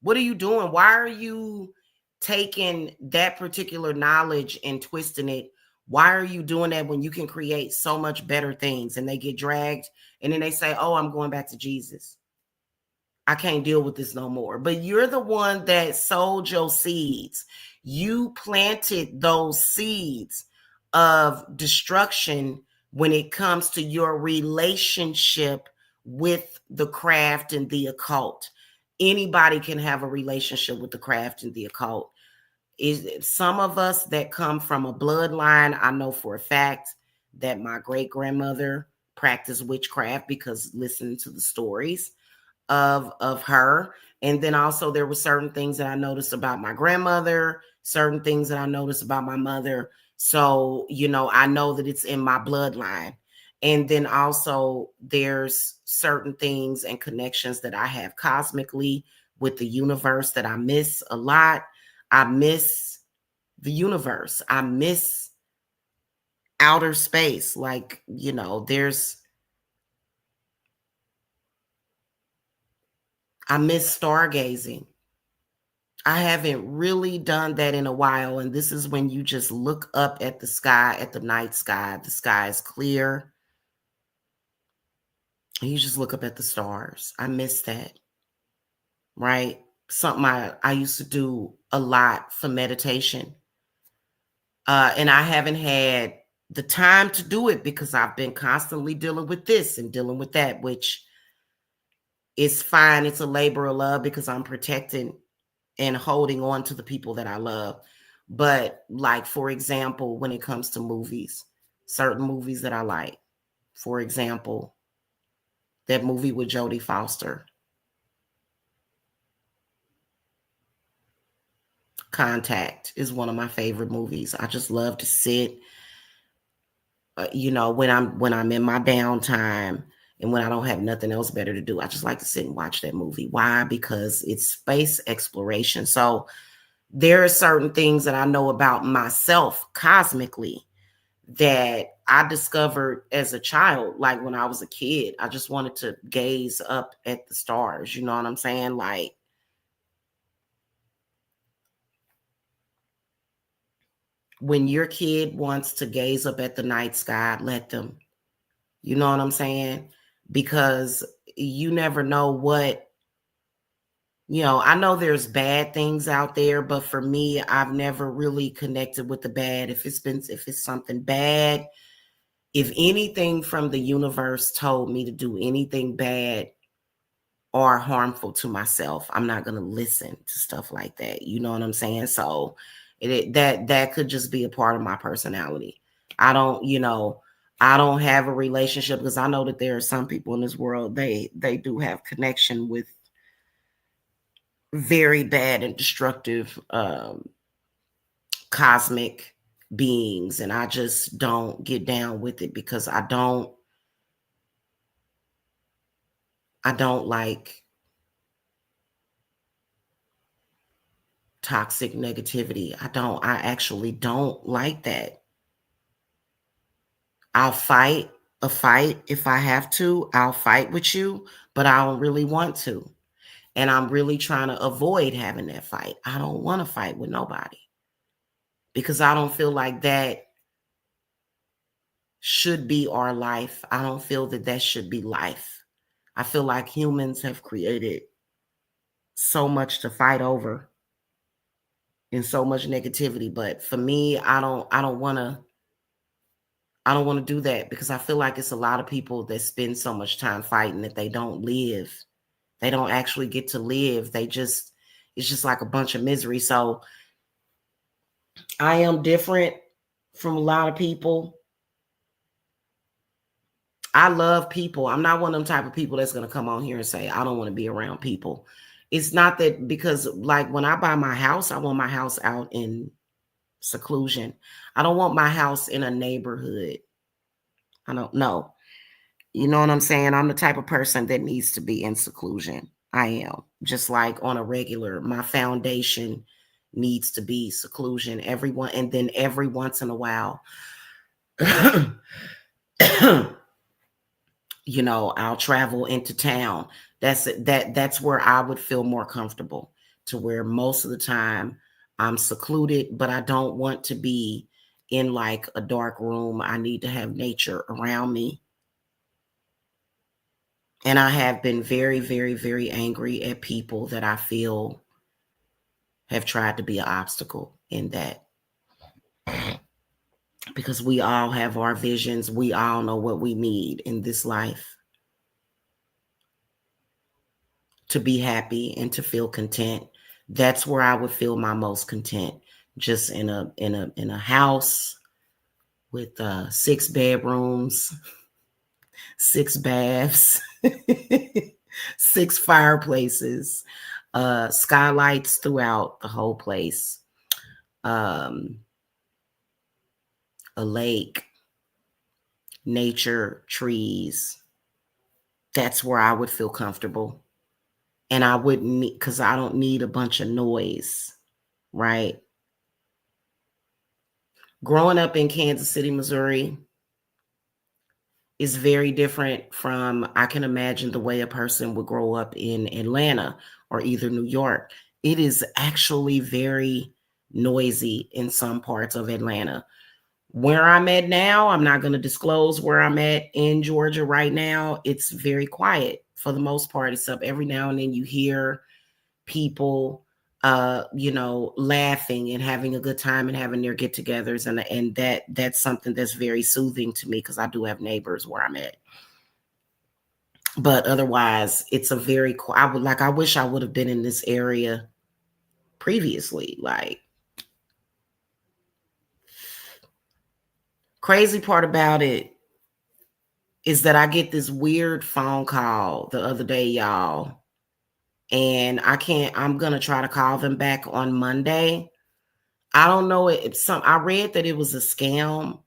What are you doing? Why are you taking that particular knowledge and twisting it? Why are you doing that when you can create so much better things? And they get dragged, and then they say, oh, I'm going back to Jesus. I can't deal with this no more. But you're the one that sowed your seeds. You planted those seeds of destruction when it comes to your relationship with the craft and the occult. Anybody can have a relationship with the craft and the occult. Some of us that come from a bloodline, I know for a fact that my great grandmother practiced witchcraft, because listening to the stories of her. And then also there were certain things that I noticed about my grandmother, certain things that I noticed about my mother. So, I know that it's in my bloodline. And then also there's certain things and connections that I have cosmically with the universe that I miss a lot. I miss the universe. I miss outer space. Like, I miss stargazing. I haven't really done that in a while. And this is when you just look up at the sky, at the night sky. The sky is clear. And you just look up at the stars. I miss that. Right? Something I used to do a lot for meditation. And I haven't had the time to do it because I've been constantly dealing with this and dealing with that, which is fine. It's a labor of love because I'm protecting and holding on to the people that I love. But like, for example, when it comes to movies, certain movies that I like, for example, that movie with Jodie Foster, Contact, is one of my favorite movies. I just love to sit, when I'm in my downtime and when I don't have nothing else better to do. I just like to sit and watch that movie. Why? Because it's space exploration. So there are certain things that I know about myself cosmically that I discovered as a child. Like when I was a kid, I just wanted to gaze up at the stars. You know what I'm saying? Like, when your kid wants to gaze up at the night sky, let them. You know what I'm saying? Because you never know what, I know there's bad things out there, but for me, I've never really connected with the bad. If it's something bad, if anything from the universe told me to do anything bad or harmful to myself. I'm not going to listen to stuff like that. You know what I'm saying? So that could just be a part of my personality. I don't, I don't have a relationship, because I know that there are some people in this world, they do have connection with very bad and destructive cosmic beings, and I just don't get down with it, because I don't like toxic negativity. I actually don't like that. I'll fight a fight if I have to. I'll fight with you, but I don't really want to. And I'm really trying to avoid having that fight. I don't want to fight with nobody, because I don't feel like that should be our life. I don't feel that that should be life. I feel like humans have created so much to fight over and so much negativity. But for me, I don't want to do that, because I feel like it's a lot of people that spend so much time fighting that they don't live. They don't actually get to live. It's just like a bunch of misery. So I am different from a lot of people. I love people. I'm not one of them type of people that's going to come on here and say, I don't want to be around people. It's not that, because like when I buy my house, I want my house out in seclusion. I don't want my house in a neighborhood. I don't know. You know what I'm saying? I'm the type of person that needs to be in seclusion. I am. Just like on a regular, my foundation needs to be seclusion. Everyone, and then every once in a while, I'll travel into town. That's where I would feel more comfortable, to where most of the time I'm secluded, but I don't want to be in like a dark room. I need to have nature around me. And I have been very, very, very angry at people that I feel have tried to be an obstacle in that. Because we all have our visions. We all know what we need in this life to be happy and to feel content. That's where I would feel my most content. Just in a house with 6 bedrooms, 6 baths, 6 fireplaces, skylights throughout the whole place, a lake, nature, trees. That's where I would feel comfortable. And I wouldn't need, because I don't need a bunch of noise, right? Growing up in Kansas City, Missouri is very different from, I can imagine, the way a person would grow up in Atlanta or either New York. It is actually very noisy in some parts of Atlanta. Where I'm at now, I'm not going to disclose where I'm at in Georgia right now. It's very quiet for the most part, except every now and then you hear people laughing and having a good time and having their get-togethers, and that's something that's very soothing to me, because I do have neighbors where I'm at. But otherwise, it's a very I wish I would have been in this area previously. Like, crazy part about it is that I get this weird phone call the other day, y'all, and I'm gonna try to call them back on Monday. I don't know if I read that it was a scam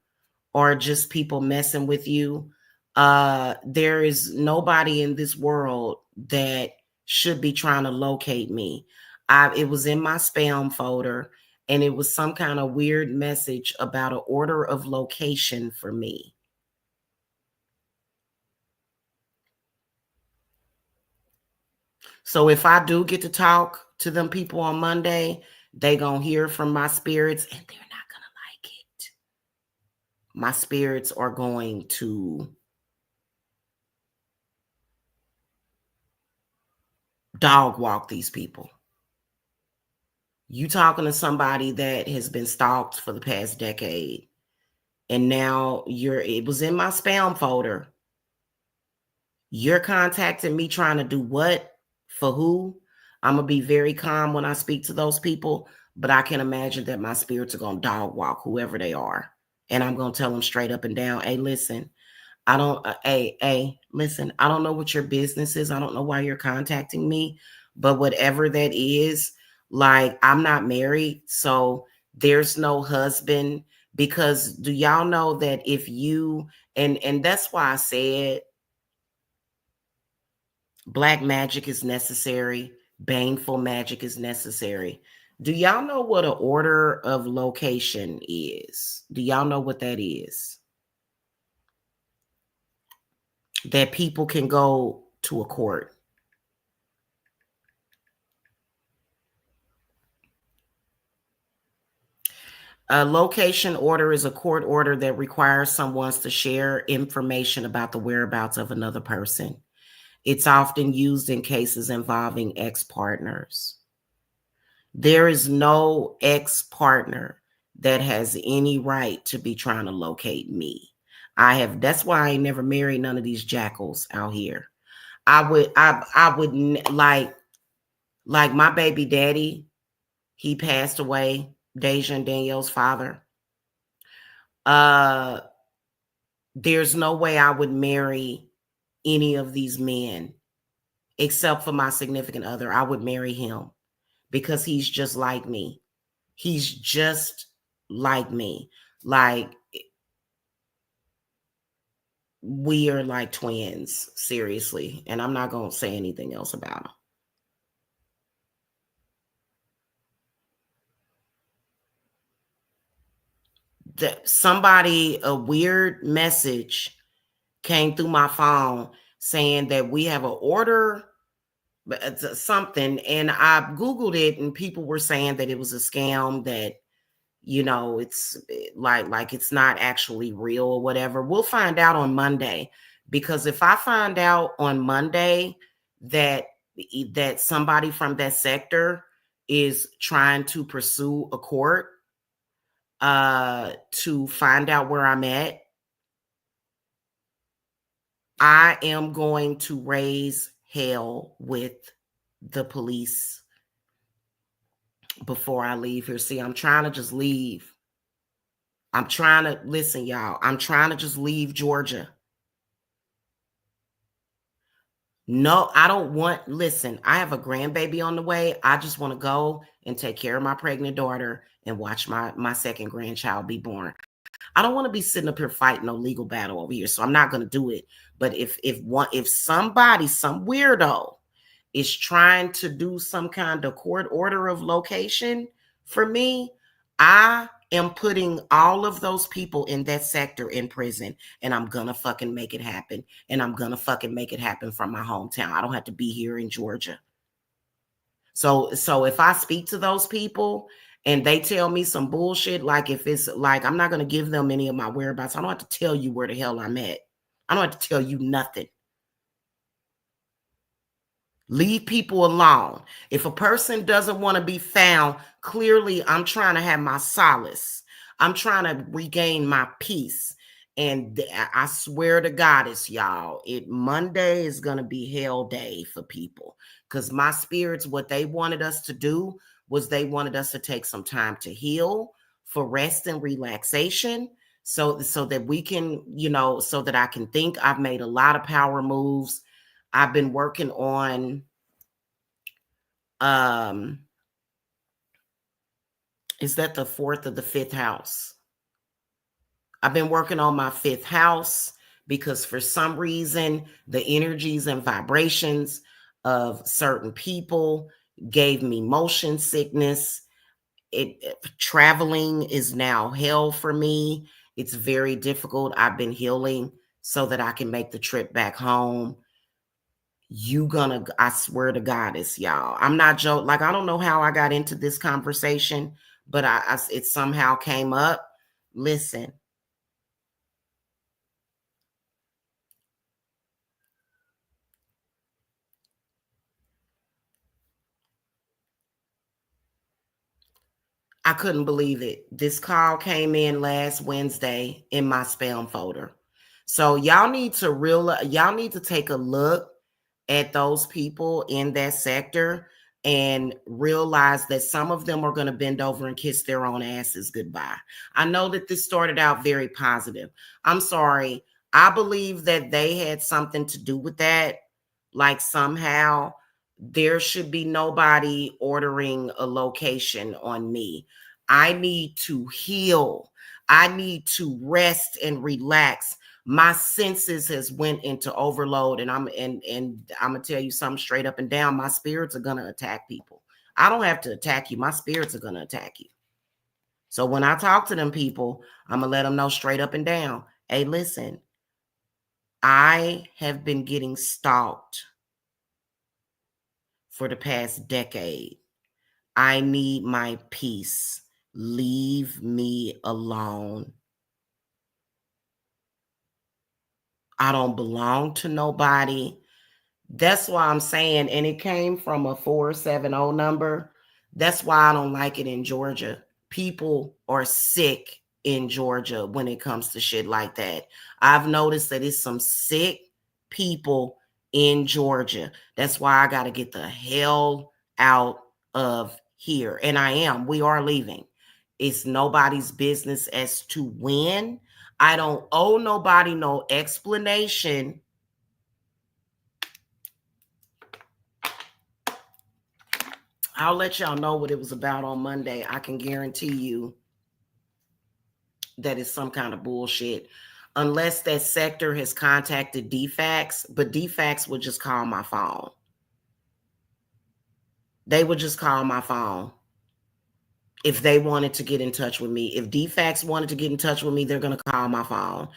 or just people messing with you. There is nobody in this world that should be trying to locate me. It was in my spam folder, and it was some kind of weird message about an order of location for me. So if I do get to talk to them people on Monday, they gonna hear from my spirits, and they're not gonna like it. My spirits are going to dog walk these people. You talking to somebody that has been stalked for the past decade, and now it was in my spam folder. You're contacting me trying to do what? For who? I'm going to be very calm when I speak to those people, but I can imagine that my spirits are going to dog walk whoever they are. And I'm going to tell them straight up and down, hey, listen, I don't, listen, I don't know what your business is. I don't know why you're contacting me, but whatever that is, like, I'm not married. So there's no husband, because do y'all know that if you, and that's why I said black magic is necessary, baneful magic is necessary. Do y'all know what an order of location is? Do y'all know what that is? That people can go to a court. A location order is a court order that requires someone to share information about the whereabouts of another person. It's often used in cases involving ex-partners. There is no ex-partner that has any right to be trying to locate me. That's why I ain't never married none of these jackals out here. I would like my baby daddy, he passed away, Deja and Danielle's father. Uh, there's no way I would marry any of these men except for my significant other. I would marry him because he's just like me. He's just like me. Like, we are like twins, seriously. And I'm not going to say anything else about him. A weird message came through my phone saying that we have an order, something, and I Googled it, and people were saying that it was a scam, that it's like it's not actually real or whatever. We'll find out on Monday, because if I find out on Monday that somebody from that sector is trying to pursue a court to find out where I'm at, I am going to raise hell with the police before I leave here. See, I'm trying to just leave. I'm trying to, listen, y'all, I'm trying to just leave Georgia. No, I don't want, listen, I have a grandbaby on the way. I just want to go and take care of my pregnant daughter and watch my second grandchild be born. I don't want to be sitting up here fighting no legal battle over here, so I'm not going to do it. But if somebody, some weirdo is trying to do some kind of court order of location for me, I am putting all of those people in that sector in prison, and I'm gonna fucking make it happen. And I'm gonna fucking make it happen from my hometown. I don't have to be here in Georgia. So if I speak to those people and they tell me some bullshit, like if it's like, I'm not going to give them any of my whereabouts. I don't have to tell you where the hell I'm at. I don't have to tell you nothing. Leave people alone. If a person doesn't want to be found, clearly I'm trying to have my solace. I'm trying to regain my peace. And I swear to Goddess, y'all, Monday is going to be hell day for people. Because my spirits, what they wanted us to do was they wanted us to take some time to heal, for rest and relaxation, so that we can, so that I can think. I've made a lot of power moves. I've been working on, is that the fourth or the fifth house? I've been working on my fifth house, because for some reason, the energies and vibrations of certain people gave me motion sickness. Traveling is now hell for me. It's very difficult. I've been healing so that I can make the trip back home. I swear to Goddess, y'all, I'm not joking. Like, I don't know how I got into this conversation, but it somehow came up. Listen, I couldn't believe it. This call came in last Wednesday in my spam folder. So y'all need to take a look at those people in that sector and realize that some of them are going to bend over and kiss their own asses goodbye. I know that this started out very positive. I'm sorry. I believe that they had something to do with that. Like somehow there should be nobody ordering a location on me. I need to heal. I need to rest and relax. My senses has went into overload, and I'm gonna tell you something straight up and down. My spirits are gonna attack people. I don't have to attack you. My spirits are gonna attack you. So when I talk to them people, I'm gonna let them know straight up and down. Hey, listen, I have been getting stalked for the past decade. I need my peace. Leave me alone. I don't belong to nobody. That's why I'm saying, and it came from a 470 number. That's why I don't like it in Georgia. People are sick in Georgia when it comes to shit like that. I've noticed that it's some sick people in Georgia. That's why I got to get the hell out of here. And I am. We are leaving. It's nobody's business as to when. I don't owe nobody no explanation. I'll let y'all know what it was about on Monday. I can guarantee you that it's some kind of bullshit. Unless that sector has contacted DFAX, but DFAX would just call my phone. They would just call my phone if they wanted to get in touch with me. If DFAX wanted to get in touch with me, they're going to call my phone.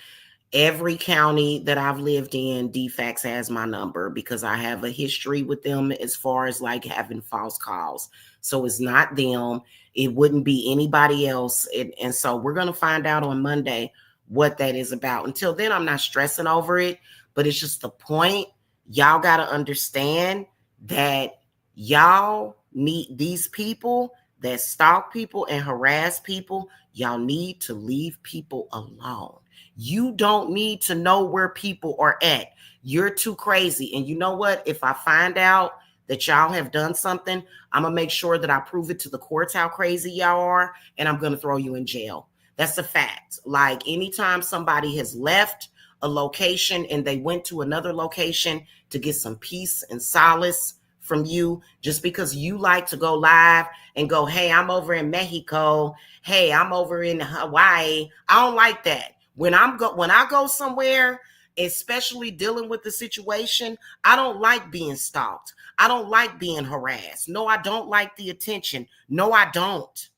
Every county that I've lived in, DFAX has my number because I have a history with them as far as like having false calls. So it's not them. It wouldn't be anybody else. And so we're going to find out on Monday what that is about. Until then, I'm not stressing over it, but it's just the point. Y'all got to understand that y'all need these people that stalk people and harass people. Y'all need to leave people alone. You don't need to know where people are at. You're too crazy. And you know what? If I find out that y'all have done something, I'm going to make sure that I prove it to the courts how crazy y'all are, and I'm going to throw you in jail. That's a fact. Like anytime somebody has left a location and they went to another location to get some peace and solace from you, just because you like to go live and go, hey, I'm over in Mexico. Hey, I'm over in Hawaii. I don't like that. When I go somewhere, especially dealing with the situation, I don't like being stalked. I don't like being harassed. No, I don't like the attention. No, I don't.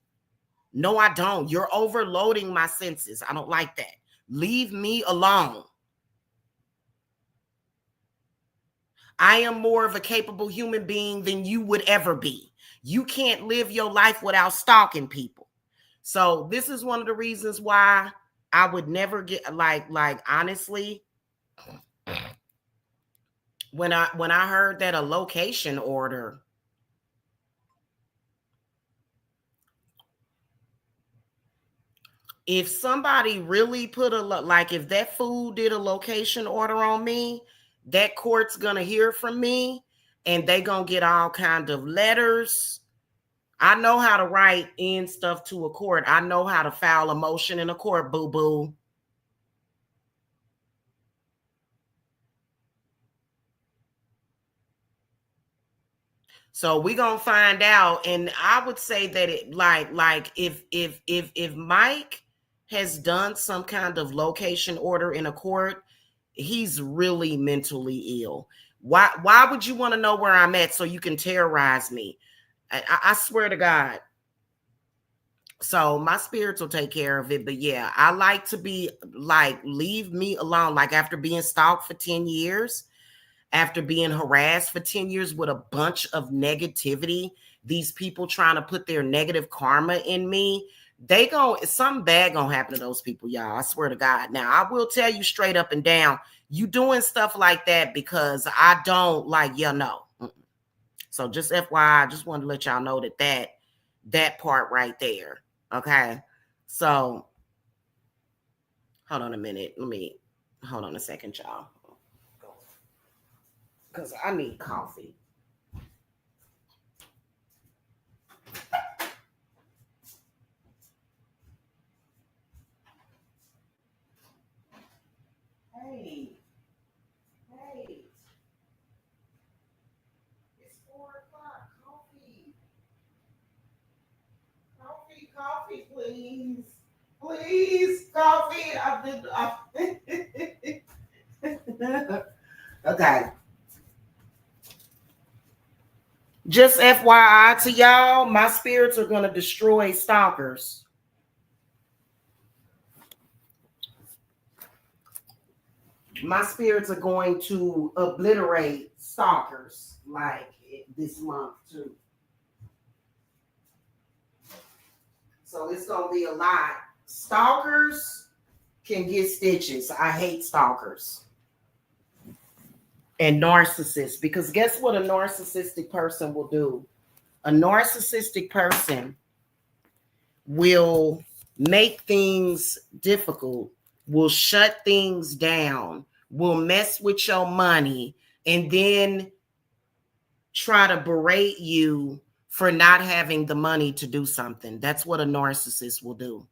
No, I don't. You're overloading my senses. I don't like that. Leave me alone. I am more of a capable human being than you would ever be. You can't live your life without stalking people. So this is one of the reasons why I would never get like honestly, when I heard that a location order, if somebody really put like if that food did a location order on me, that court's gonna hear from me and they gonna get all kind of letters. I know how to write in stuff to a court. I know how to file a motion in a court, boo-boo. So we gonna find out, and I would say that it like if Mike has done some kind of location order in a court, he's really mentally ill. Why would you want to know where I'm at so you can terrorize me? I swear to God. So my spirits will take care of it. But yeah, I like to be like, leave me alone. Like after being stalked for 10 years, after being harassed for 10 years with a bunch of negativity, these people trying to put their negative karma in me, something bad gonna happen to those people, y'all. I swear to God. Now, I will tell you straight up and down, you doing stuff like that because I don't like, no. So just FYI, I just wanted to let y'all know that part right there. Okay. So hold on a minute. Hold on a second, y'all. because I need coffee. Hey, hey, it's 4 o'clock. Coffee, coffee, coffee, please, please, coffee. Okay. Just FYI to y'all, my spirits are going to destroy stalkers. My spirits are going to obliterate stalkers like this month too. So it's going to be a lot. Stalkers can get stitches. I hate stalkers. And narcissists, because guess what a narcissistic person will do? A narcissistic person will make things difficult, will shut things down, will mess with your money, and then try to berate you for not having the money to do something. That's what a narcissist will do.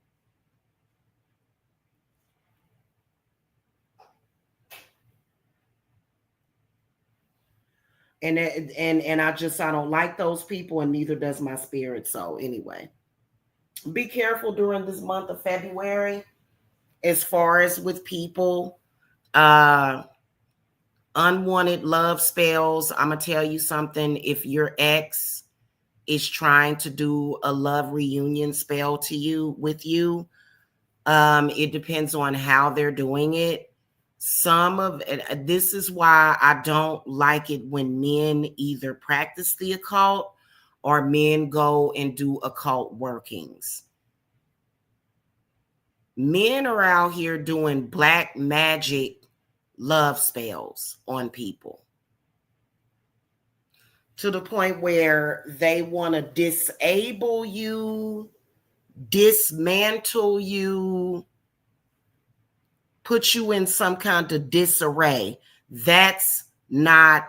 And I don't like those people, and neither does my spirit. So anyway, be careful during this month of February as far as with people. Unwanted love spells. I'm gonna tell you something. If your ex is trying to do a love reunion spell to you with you, it depends on how they're doing it. Some of it, this is why I don't like it when men either practice the occult or men go and do occult workings. Men are out here doing black magic love spells on people to the point where they want to disable you, dismantle you, put you in some kind of disarray. That's not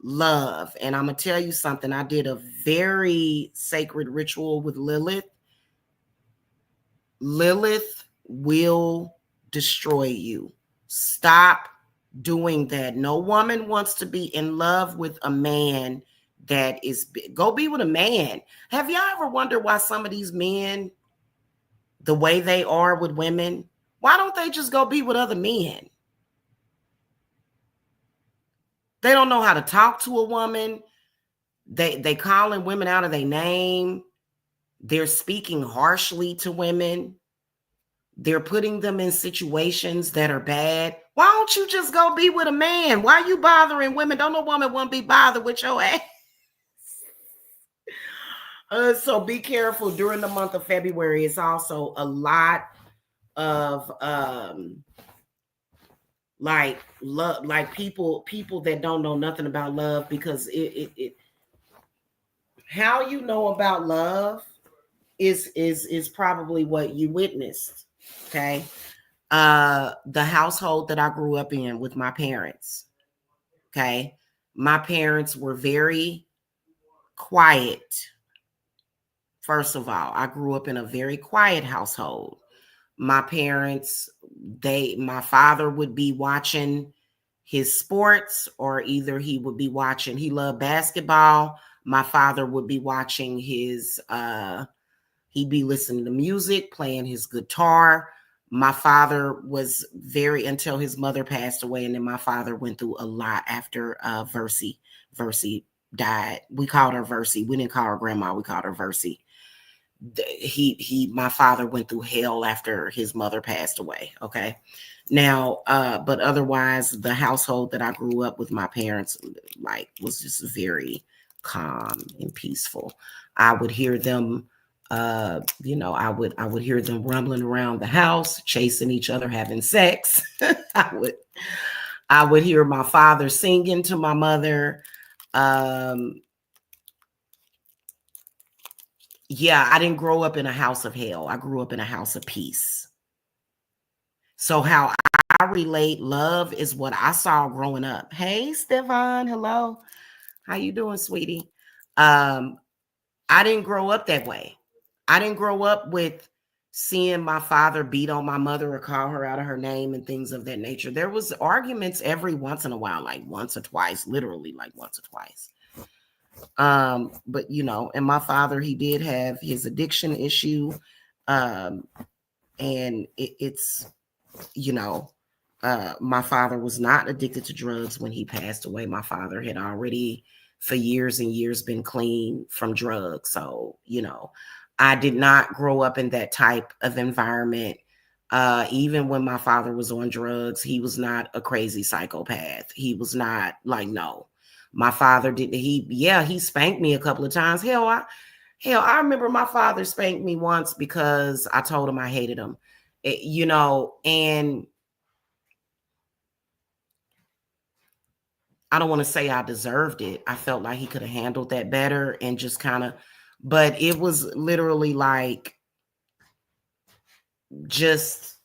love. And I'm going to tell you something. I did a very sacred ritual with Lilith. Lilith will destroy you. Stop doing that. No woman wants to be in love with a man that is, go be with a man. Have y'all ever wondered why some of these men, the way they are with women, why don't they just go be with other men? They don't know how to talk to a woman. They calling women out of their name. They're speaking harshly to women. They're putting them in situations that are bad. Why don't you just go be with a man? Why are you bothering women? Don't no woman want to be bothered with your ass. So be careful during the month of February. It's also a lot of like love, like people that don't know nothing about love, because it how you know about love is probably what you witnessed. Okay. The household that I grew up in with my parents. Okay. My parents were very quiet. First of all, I grew up in a very quiet household. My parents, my father would be watching his sports, or either he would be watching, he loved basketball. My father would be watching his, he'd be listening to music, playing his guitar. My father was very, until his mother passed away. And then my father went through a lot after Versi died. We called her Versi. We didn't call her grandma. We called her Versi. My father went through hell after his mother passed away. Okay. Now, but otherwise, the household that I grew up with my parents, like, was just very calm and peaceful. I would hear them, I would hear them rumbling around the house, chasing each other, having sex. I would hear my father singing to my mother. Yeah, I didn't grow up in a house of hell. I grew up in a house of peace. So how relate. Love is what I saw growing up. Hey, Stefan. Hello. How you doing, sweetie? I didn't grow up that way. I didn't grow up with seeing my father beat on my mother or call her out of her name and things of that nature. There was arguments every once in a while, like once or twice, literally like once or twice. But you know, and my father, he did have his addiction issue. Um, and it's, you know, my father was not addicted to drugs when he passed away. My father had already for years and years been clean from drugs. So, you know, I did not grow up in that type of environment. Even when my father was on drugs, he was not a crazy psychopath. He was not like, no. My father didn't, he spanked me a couple of times. Hell, I remember my father spanked me once because I told him I hated him. You know, and I don't want to say I deserved it. I felt like he could have handled that better and just kind of, but it was literally like just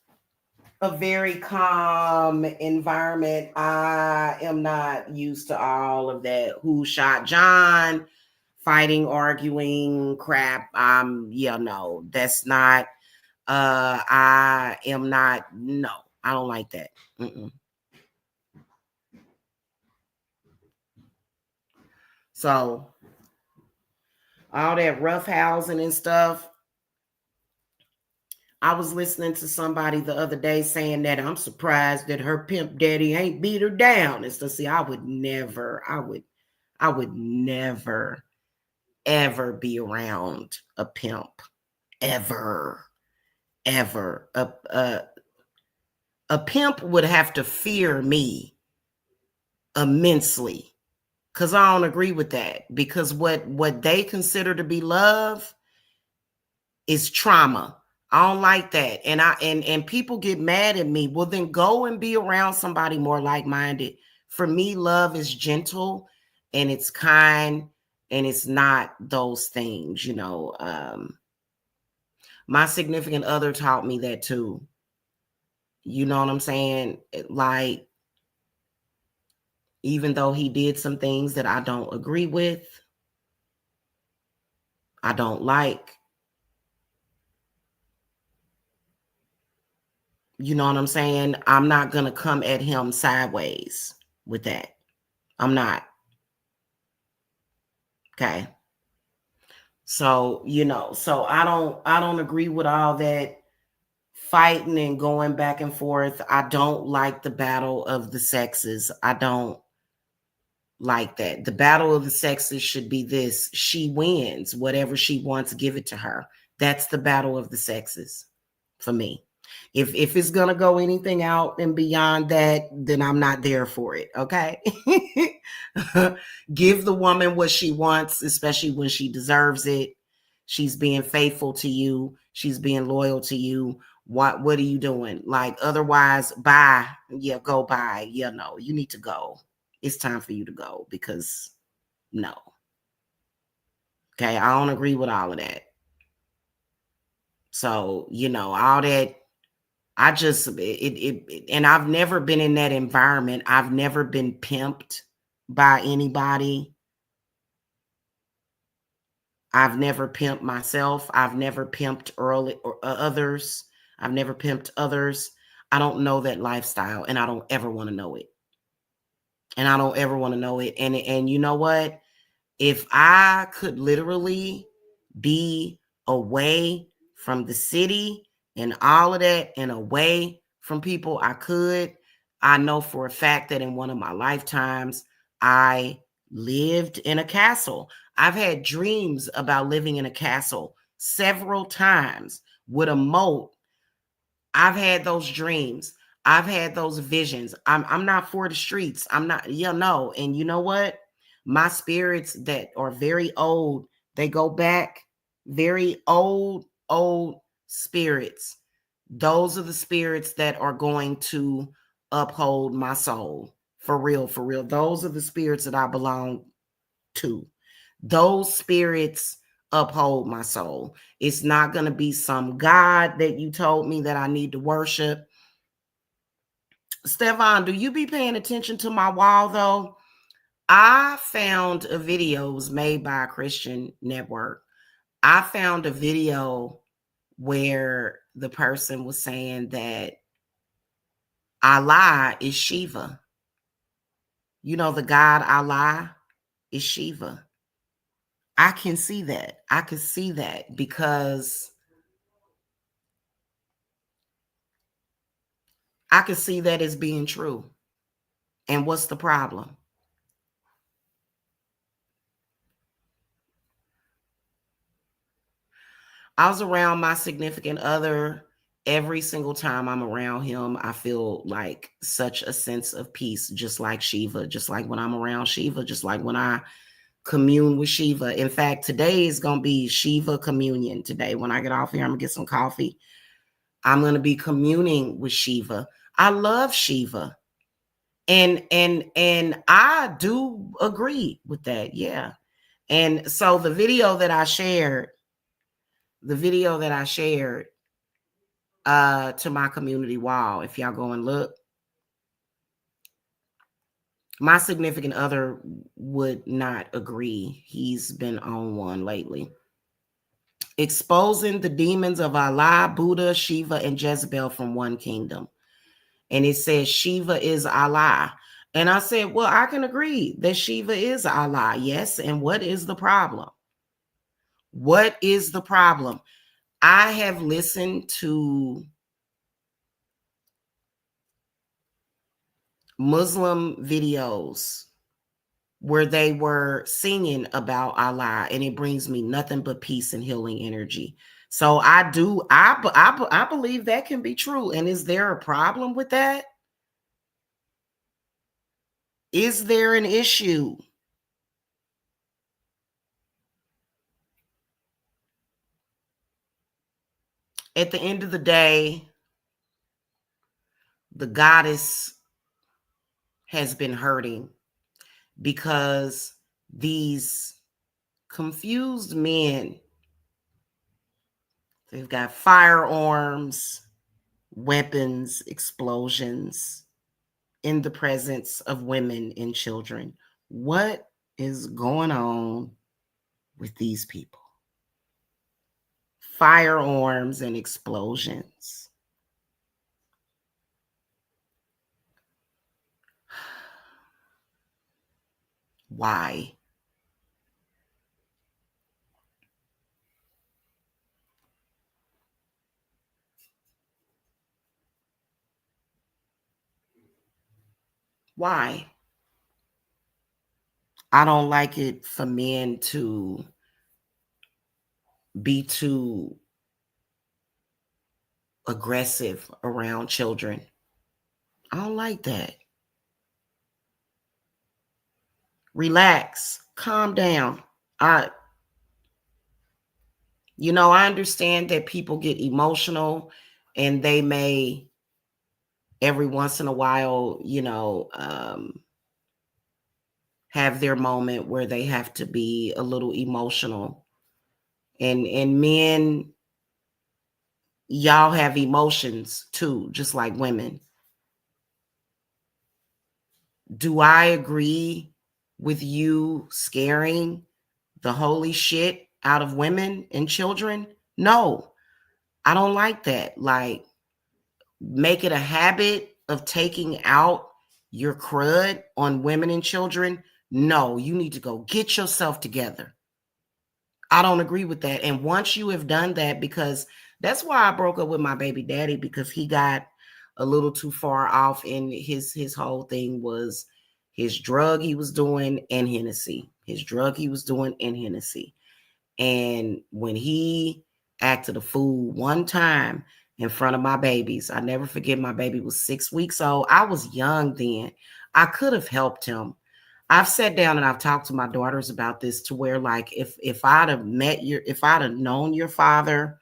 a very calm environment. I am not used to all of that. Who shot John? Fighting, arguing, crap. Yeah, no, that's not. I am not. No, I don't like that. Mm-mm. So all that roughhousing and stuff. I was listening to somebody the other day saying that I'm surprised that her pimp daddy ain't beat her down. And so see, I would never, I would never, ever be around a pimp. Ever, ever. A pimp would have to fear me immensely. Cause I don't agree with that. Because what they consider to be love is trauma. I don't like that. And people get mad at me. Well, then go and be around somebody more like-minded. For me, love is gentle and it's kind and it's not those things, you know. My significant other taught me that too. You know what I'm saying? Like, even though he did some things that I don't agree with, I don't like, you know what I'm saying? I'm not going to come at him sideways with that. I'm not. Okay. So, you know, so I don't agree with all that fighting and going back and forth. I don't like the battle of the sexes. I don't like that. The battle of the sexes should be this. She wins. Whatever she wants, give it to her. That's the battle of the sexes for me. If it's gonna go anything out and beyond that, then I'm not there for it. Okay. Give the woman what she wants, especially when she deserves it. She's being faithful to you, she's being loyal to you. What are you doing? Like, otherwise, bye. Yeah, go bye. Yeah, no, you need to go. It's time for you to go because no. Okay, I don't agree with all of that. So, you know, all that I just and I've never been in that environment. I've never been pimped by anybody. I've never pimped myself. I've never pimped early or others. I've never pimped others. I don't know that lifestyle and I don't ever want to know it. And I don't ever want to know it. And you know what? If I could literally be away from the city and all of that and away from people, I could. I know for a fact that in one of my lifetimes, I lived in a castle. I've had dreams about living in a castle several times with a moat. I've had those dreams. I've had those visions. I'm not for the streets. I'm not, yeah, no. And you know what? My spirits that are very old, they go back, very old spirits. Those are the spirits that are going to uphold my soul. For real, for real. Those are the spirits that I belong to. Those spirits uphold my soul. It's not going to be some God that you told me that I need to worship. Stefan, do you be paying attention to my wall though? I found a video, it was made by a Christian network. I found a video where the person was saying that Allah is Shiva. You know, the God Allah is Shiva. I can see that. I can see that because I can see that as being true. And what's the problem? I was around my significant other. Every single time I'm around him, I feel like such a sense of peace, just like Shiva, just like when I'm around Shiva, just like when I commune with Shiva. In fact, today is going to be Shiva communion. Today, when I get off here, I'm going to get some coffee. I'm going to be communing with Shiva. I love Shiva. And I do agree with that. Yeah. And so the video that I shared to my community wall, if y'all go and look, my significant other would not agree. He's been on one lately. Exposing the demons of Allah, Buddha, Shiva, and Jezebel from one kingdom. And it says Shiva is Allah. And I said, well, I can agree that Shiva is Allah. Yes. And what is the problem? What is the problem? I have listened to Muslim videos where they were singing about Allah, and it brings me nothing but peace and healing energy. So I believe that can be true. And is there a problem with that? Is there an issue? At the end of the day, the goddess has been hurting because these confused men, they've got firearms, weapons, explosions in the presence of women and children. What is going on with these people? Firearms and explosions. Why? Why? I don't like it for men to be too aggressive around children. I don't like that. Relax, calm down. I understand that people get emotional and they may every once in a while, have their moment where they have to be a little emotional. And men, y'all have emotions too, just like women. Do I agree with you scaring the holy shit out of women and children? No, I don't like that. Like, make it a habit of taking out your crud on women and children. No, you need to go get yourself together. I don't agree with that. And once you have done that, because that's why I broke up with my baby daddy, because he got a little too far off in his whole thing was his drug he was doing and Hennessy. His drug he was doing and Hennessy. And when he acted a fool one time in front of my babies, I never forget, my baby was 6 weeks old. I was young then. I could have helped him. I've sat down and I've talked to my daughters about this, to where, like, if I'd have known your father,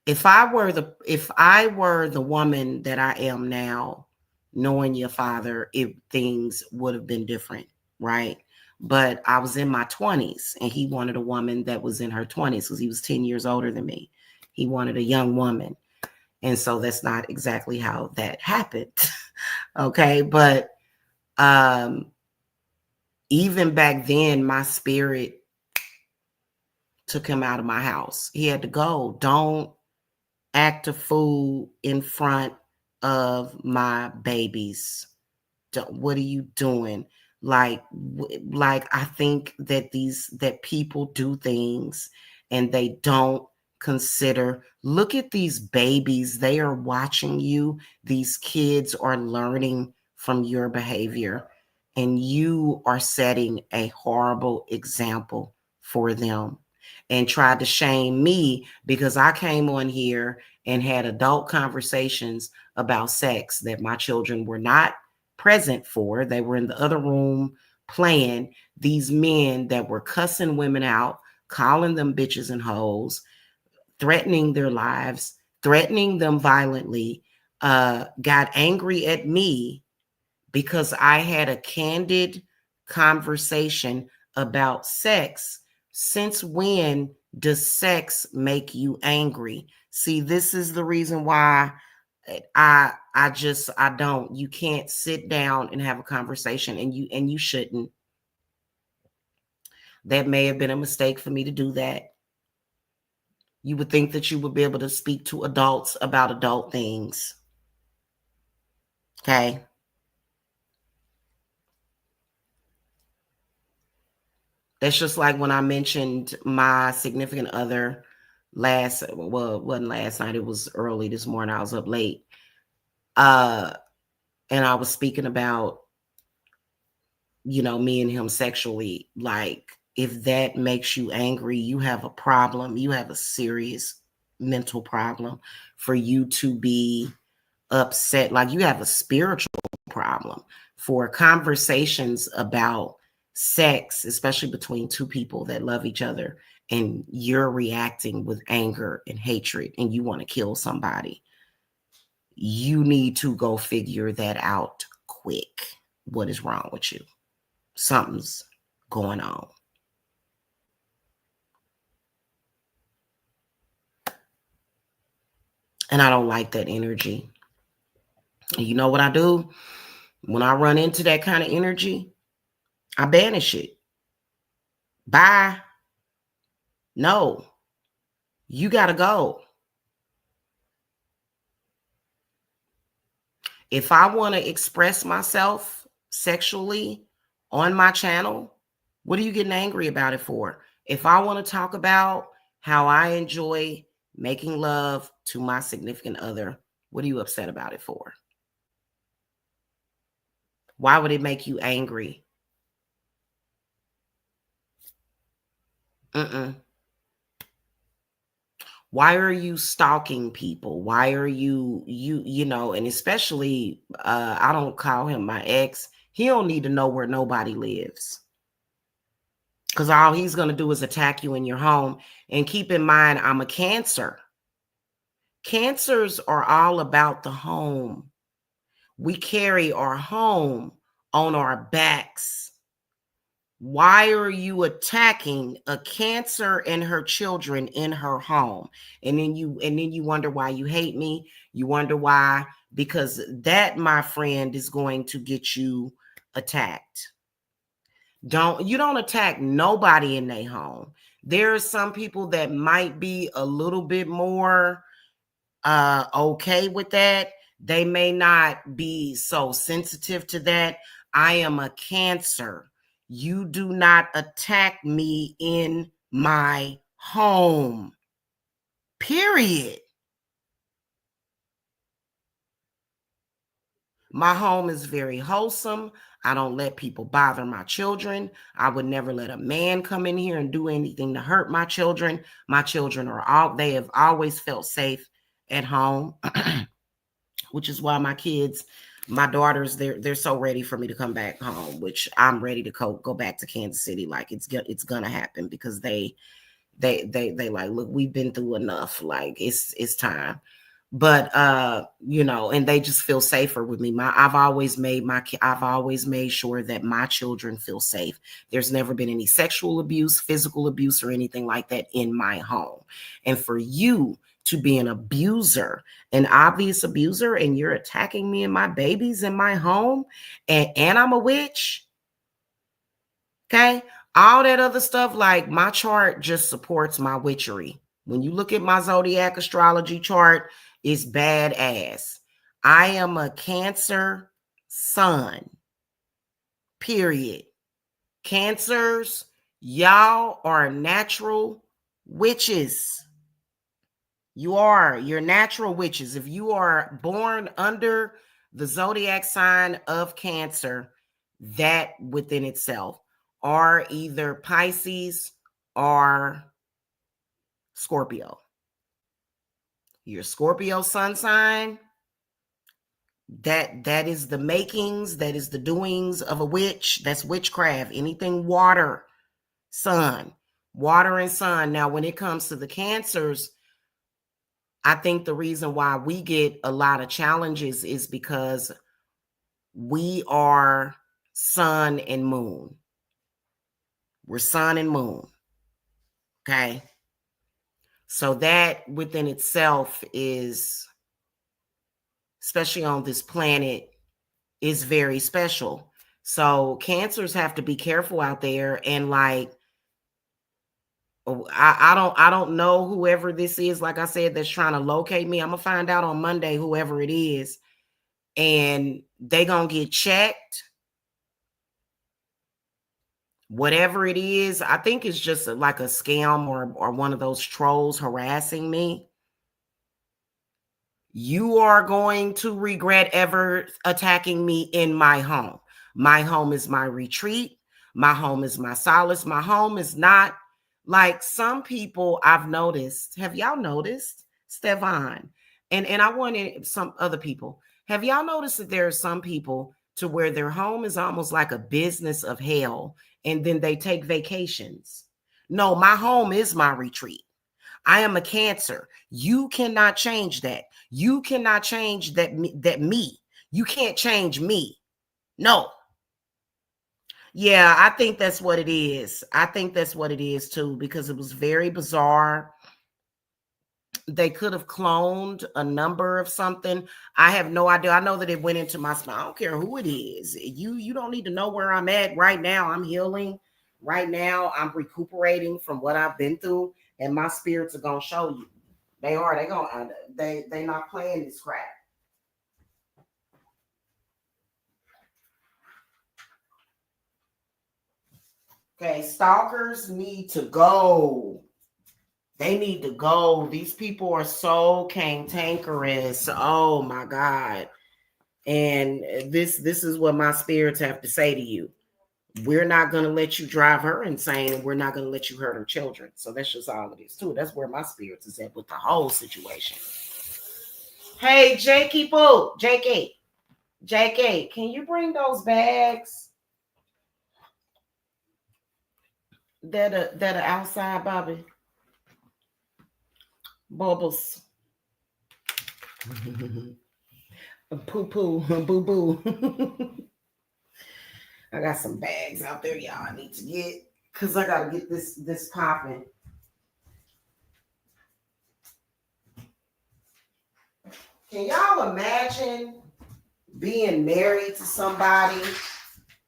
if I were the woman that I am now, knowing your father, things would have been different, right? But I was in my 20s and he wanted a woman that was in her 20s, because he was 10 years older than me. He wanted a young woman. And so that's not exactly how that happened. Okay, but even back then, my spirit took him out of my house. He had to go. Don't act a fool in front of my babies. What are you doing? Like I think that that people do things and they don't consider. Look at these babies. They are watching you. These kids are learning from your behavior, and you are setting a horrible example for them. And tried to shame me because I came on here and had adult conversations about sex that my children were not present for. They were in the other room playing. These men that were cussing women out, calling them bitches and hoes, threatening their lives, threatening them violently, got angry at me because I had a candid conversation about sex. Since when does sex make you angry? See, this is the reason why I don't. You can't sit down and have a conversation, and you shouldn't. That may have been a mistake for me to do that. You would think that you would be able to speak to adults about adult things. Okay. That's just like when I mentioned my significant other it wasn't last night, it was early this morning. I was up late. And I was speaking about, me and him sexually. Like, if that makes you angry, you have a problem. You have a serious mental problem for you to be upset. Like, you have a spiritual problem for conversations about sex, especially between two people that love each other, and you're reacting with anger and hatred and you want to kill somebody. You need to go figure that out quick. What is wrong with you? Something's going on. And I don't like that energy. And you know what I do? When I run into that kind of energy, I banish it. Bye. No, you got to go. If I want to express myself sexually on my channel, what are you getting angry about it for? If I want to talk about how I enjoy making love to my significant other, what are you upset about it for? Why would it make you angry? Why are you stalking people? Why are and especially, I don't call him my ex. He don't need to know where nobody lives. Because all he's going to do is attack you in your home. And keep in mind, I'm a Cancer. Cancers are all about the home. We carry our home on our backs. Why are you attacking a Cancer and her children in her home? And then you wonder why you hate me. You wonder why, because that, my friend, is going to get you attacked. You don't attack nobody in their home. There are some people that might be a little bit more okay with that. They may not be so sensitive to that. I am a Cancer. You do not attack me in my home. Period. My home is very wholesome. I don't let people bother my children. I would never let a man come in here and do anything to hurt my children. My children they have always felt safe at home, which is why my daughters, they're so ready for me to come back home, which I'm ready to go back to Kansas City. Like, it's gonna happen, because they like, look, we've been through enough. Like, it's time. But and they just feel safer with me. I've always made sure that my children feel safe. There's never been any sexual abuse, physical abuse, or anything like that in my home. And for you to be an abuser, an obvious abuser, and you're attacking me and my babies in my home, and I'm a witch. Okay. All that other stuff, like my chart just supports my witchery. When you look at my zodiac astrology chart, it's badass. I am a Cancer sun, period. Cancers, y'all are natural witches. You're natural witches. If you are born under the zodiac sign of Cancer, that within itself are either Pisces or Scorpio. Your Scorpio sun sign, that is the makings, that is the doings of a witch. That's witchcraft. Anything water, sun, water and sun. Now, when it comes to the Cancers, I think the reason why we get a lot of challenges is because we are sun and moon. We're sun and moon. Okay. So that within itself is, especially on this planet, is very special. So Cancers have to be careful out there. And like, I don't know whoever this is, like I said, that's trying to locate me. I'm gonna find out on Monday, whoever it is, and they gonna get checked. Whatever it is, I think it's just like a scam or one of those trolls harassing me. You are going to regret ever attacking me in my home. My home is my retreat. My home is my solace. My home is not like some people I've noticed. Have y'all noticed, Stefan? And I wanted some other people. Have y'all noticed that there are some people to where their home is almost like a business of hell, and then they take vacations? No, my home is my retreat. I am a Cancer. You cannot change that. You cannot change that me. You can't change me. No. Yeah, I think that's what it is. I think that's what it is too, because it was very bizarre. They could have cloned a number of something. I have no idea. I know that it went into my spine. I don't care who it is. You don't need to know where I'm at right now. I'm healing. Right now, I'm recuperating from what I've been through, and my spirits are gonna show you. They are. They not playing this crap. Okay, stalkers need to go. They need to go. These people are so cantankerous. Oh my God. And this is what my spirits have to say to you. We're not going to let you drive her insane, and we're not going to let you hurt her children. So that's just all it is too. That's where my spirits is at with the whole situation. Hey, Jakey Boo, JK, can you bring those bags that are outside, Bobby? Bubbles. Poo poo, boo boo. I got some bags out there, y'all. I need to get, because I gotta get this popping. Can y'all imagine being married to somebody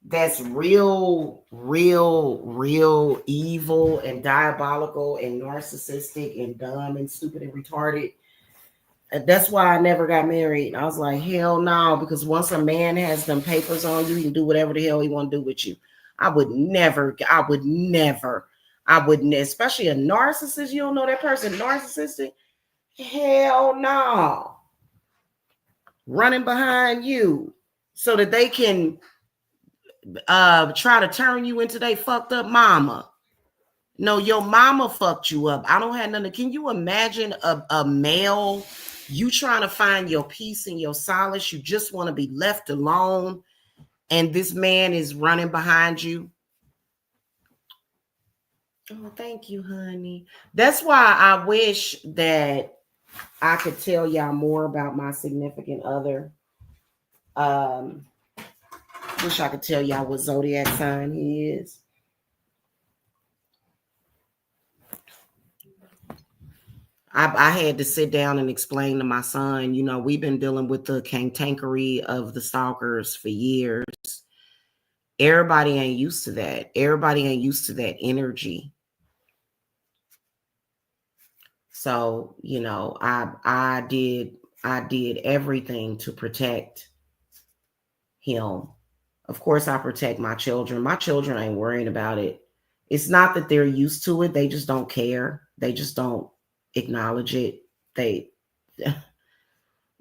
that's real evil and diabolical and narcissistic and dumb and stupid and retarded? That's why I never got married. I was like, hell no, because once a man has them papers on you, he can do whatever the hell he want to do with you. I would never, especially a narcissist. You don't know that person, narcissistic? Hell no. Running behind you so that they can try to turn you into they fucked up mama. No, your mama fucked you up. I don't have nothing. Can you imagine a male, you trying to find your peace and your solace? You just want to be left alone, and this man is running behind you. Oh, thank you, honey. That's why I wish that I could tell y'all more about my significant other. Wish I could tell y'all what zodiac sign he is. I had to sit down and explain to my son, we've been dealing with the cantankery of the stalkers for years. Everybody ain't used to that. Everybody ain't used to that energy. So, I did everything to protect him. Of course, I protect my children. My children ain't worrying about it. It's not that they're used to it. They just don't care. They just don't acknowledge it.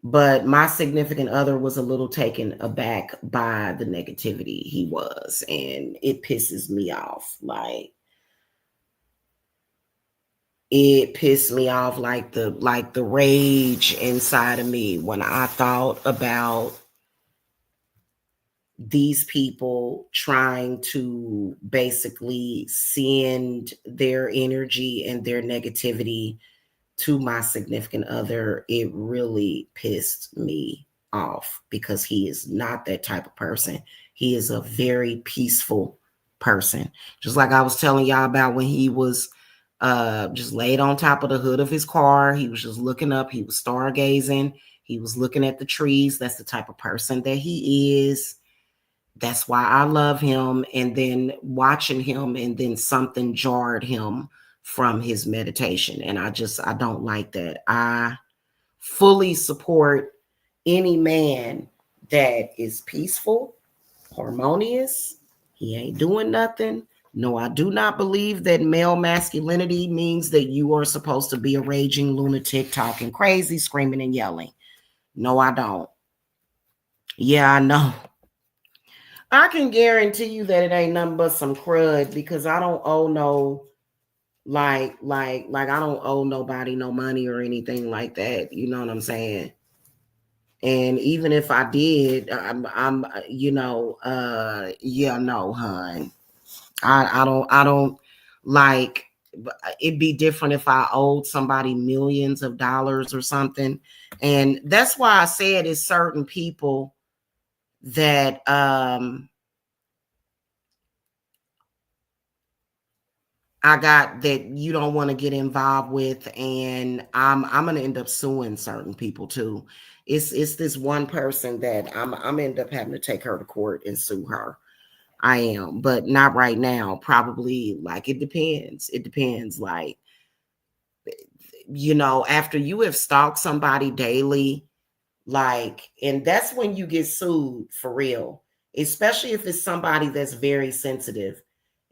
But my significant other was a little taken aback by the negativity he was, and it pisses me off. Like, it pissed me off like the rage inside of me when I thought about these people trying to basically send their energy and their negativity to my significant other. It really pissed me off because he is not that type of person. He is a very peaceful person. Just like I was telling y'all about when he was just laid on top of the hood of his car. He was just looking up. He was stargazing. He was looking at the trees. That's the type of person that he is. That's why I love him. And then watching him, and then something jarred him from his meditation. And I don't like that. I fully support any man that is peaceful, harmonious. He ain't doing nothing. No, I do not believe that male masculinity means that you are supposed to be a raging lunatic, talking crazy, screaming and yelling. No, I don't. Yeah, I know. I can guarantee you that it ain't nothing but some crud, because I don't owe no like I don't owe nobody no money or anything like that. You know what I'm saying? And even if I did, I'm yeah, no, hun. I don't like, it'd be different if I owed somebody millions of dollars or something. And that's why I said it's certain people that I got that you don't want to get involved with, and I'm gonna end up suing certain people too. It's this one person that I'm end up having to take her to court and sue her. I am, but not right now. Probably, like, it depends. It depends. Like, after you have stalked somebody daily, like, and that's when you get sued for real, especially if it's somebody that's very sensitive.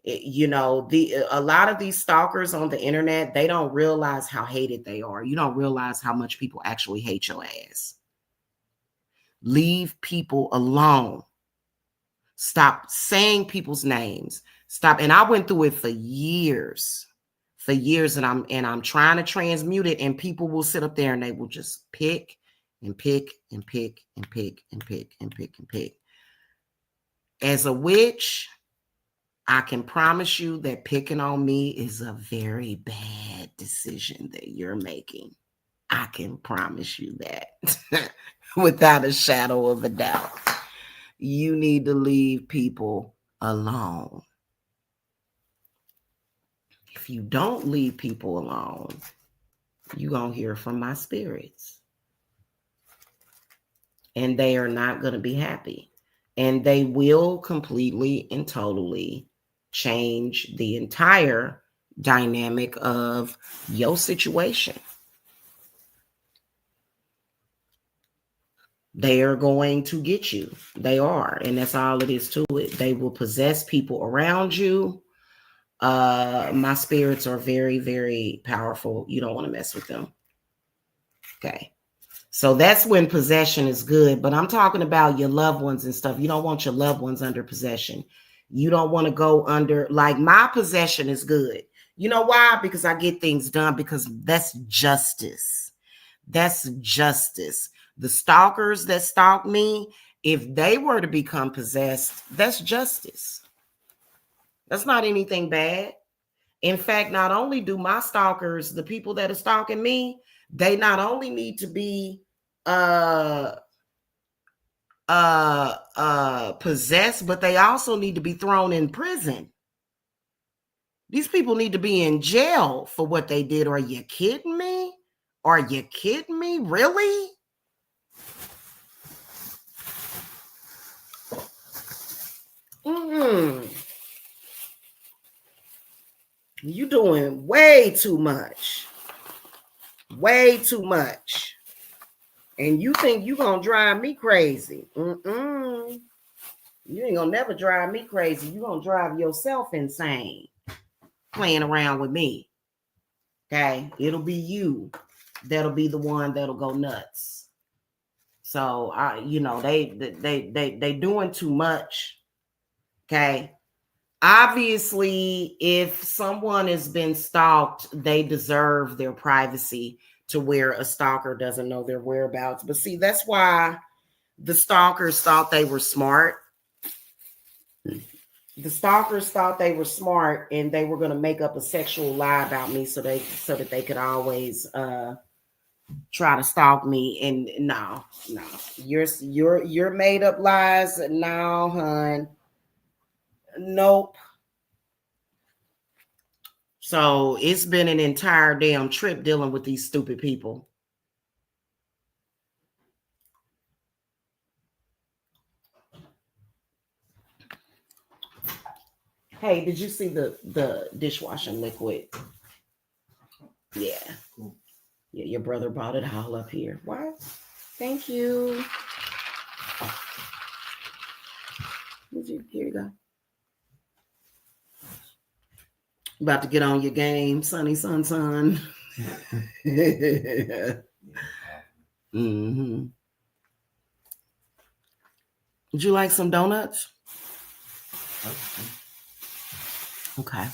A lot of these stalkers on the internet, they don't realize how hated they are. You don't realize how much people actually hate your ass. Leave people alone. Stop saying people's names. Stop. And I went through it for years, and I'm trying to transmute it, and people will sit up there and they will just pick and pick and pick and pick and pick and pick and pick. As a witch, I can promise you that picking on me is a very bad decision that you're making. I can promise you that without a shadow of a doubt. You need to leave people alone. If you don't leave people alone, you're going to hear from my spirits. And they are not going to be happy. And they will completely and totally change the entire dynamic of your situation. They are going to get you. They are. And that's all it is to it. They will possess people around you. My spirits are very, very powerful. You don't want to mess with them. Okay. So that's when possession is good. But I'm talking about your loved ones and stuff. You don't want your loved ones under possession. You don't want to go under, like, my possession is good. You know why? Because I get things done, because that's justice. That's justice. The stalkers that stalk me, if they were to become possessed, that's justice. That's not anything bad. In fact, not only do my stalkers, the people that are stalking me, they not only need to be possessed, but they also need to be thrown in prison. These people need to be in jail for what they did. Are you kidding me? Are you kidding me? Really? You doing way too much. Way too much. And you think you gonna drive me crazy. You ain't gonna never drive me crazy. You gonna drive yourself insane playing around with me. Okay? It'll be you that'll be the one that'll go nuts. So they doing too much. Okay. Obviously, if someone has been stalked, they deserve their privacy to where a stalker doesn't know their whereabouts. But see, that's why the stalkers thought they were smart. The stalkers thought they were smart and they were going to make up a sexual lie about me so that they could always try to stalk me. And no, your made up lies. No, hun. Nope. So it's been an entire damn trip dealing with these stupid people. Hey, did you see the dishwashing liquid? Yeah. Yeah, your brother brought it all up here. What? Thank you. Here you go. About to get on your game, Sonny Son. Mm-hmm. Would you like some donuts? Okay.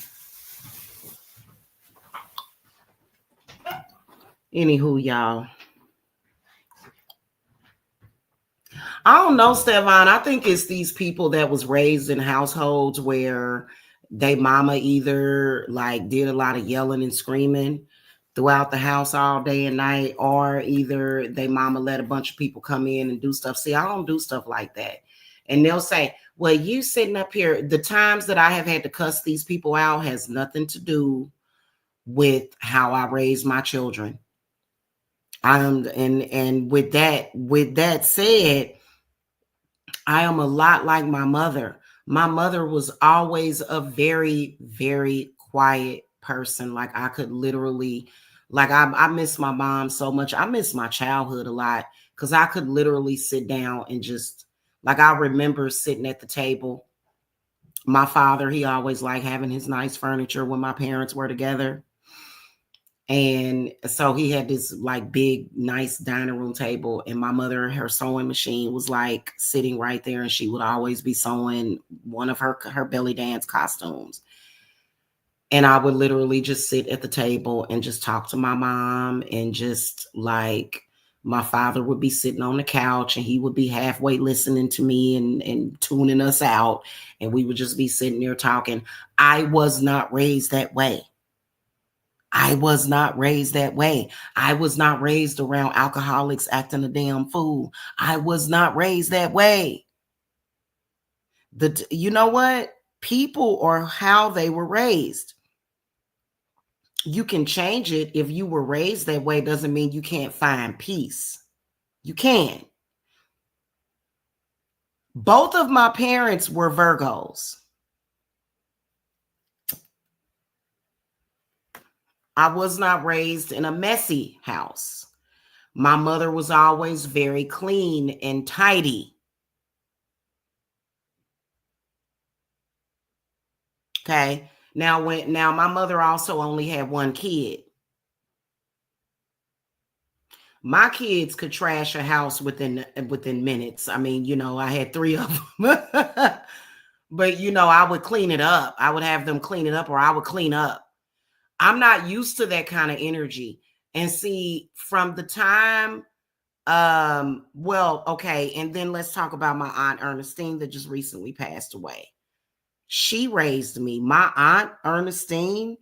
Anywho, y'all. I don't know, Stefan. I think it's these people that was raised in households where they mama either like did a lot of yelling and screaming throughout the house all day and night, or either they mama let a bunch of people come in and do stuff. See, I don't do stuff like that. And they'll say, well, you sitting up here. The times that I have had to cuss these people out has nothing to do with how I raise my children. And with that said, I am a lot like my mother. My mother was always a very, very quiet person. Like I could literally, like I miss my mom so much. I miss my childhood a lot because I could literally sit down and just, like I remember sitting at the table. My father, he always liked having his nice furniture when my parents were together. And so he had this like big, nice dining room table. And my mother, her sewing machine was like sitting right there. And she would always be sewing one of her belly dance costumes. And I would literally just sit at the table and just talk to my mom. And just like my father would be sitting on the couch and he would be halfway listening to me and tuning us out. And we would just be sitting there talking. I was not raised that way. I was not raised that way. I was not raised around alcoholics acting a damn fool. I was not raised that way. You know what? People or how they were raised. You can change it. If you were raised that way, doesn't mean you can't find peace. You can. Both of my parents were Virgos. I was not raised in a messy house. My mother was always very clean and tidy. Okay. Now my mother also only had one kid. My kids could trash a house within minutes. I mean, I had 3 of them. But I would clean it up. I would have them clean it up, or I would clean up. I'm not used to that kind of energy. And see, from the time well, okay, and then let's talk about my Aunt Ernestine that just recently passed away. She raised me. My Aunt Ernestine,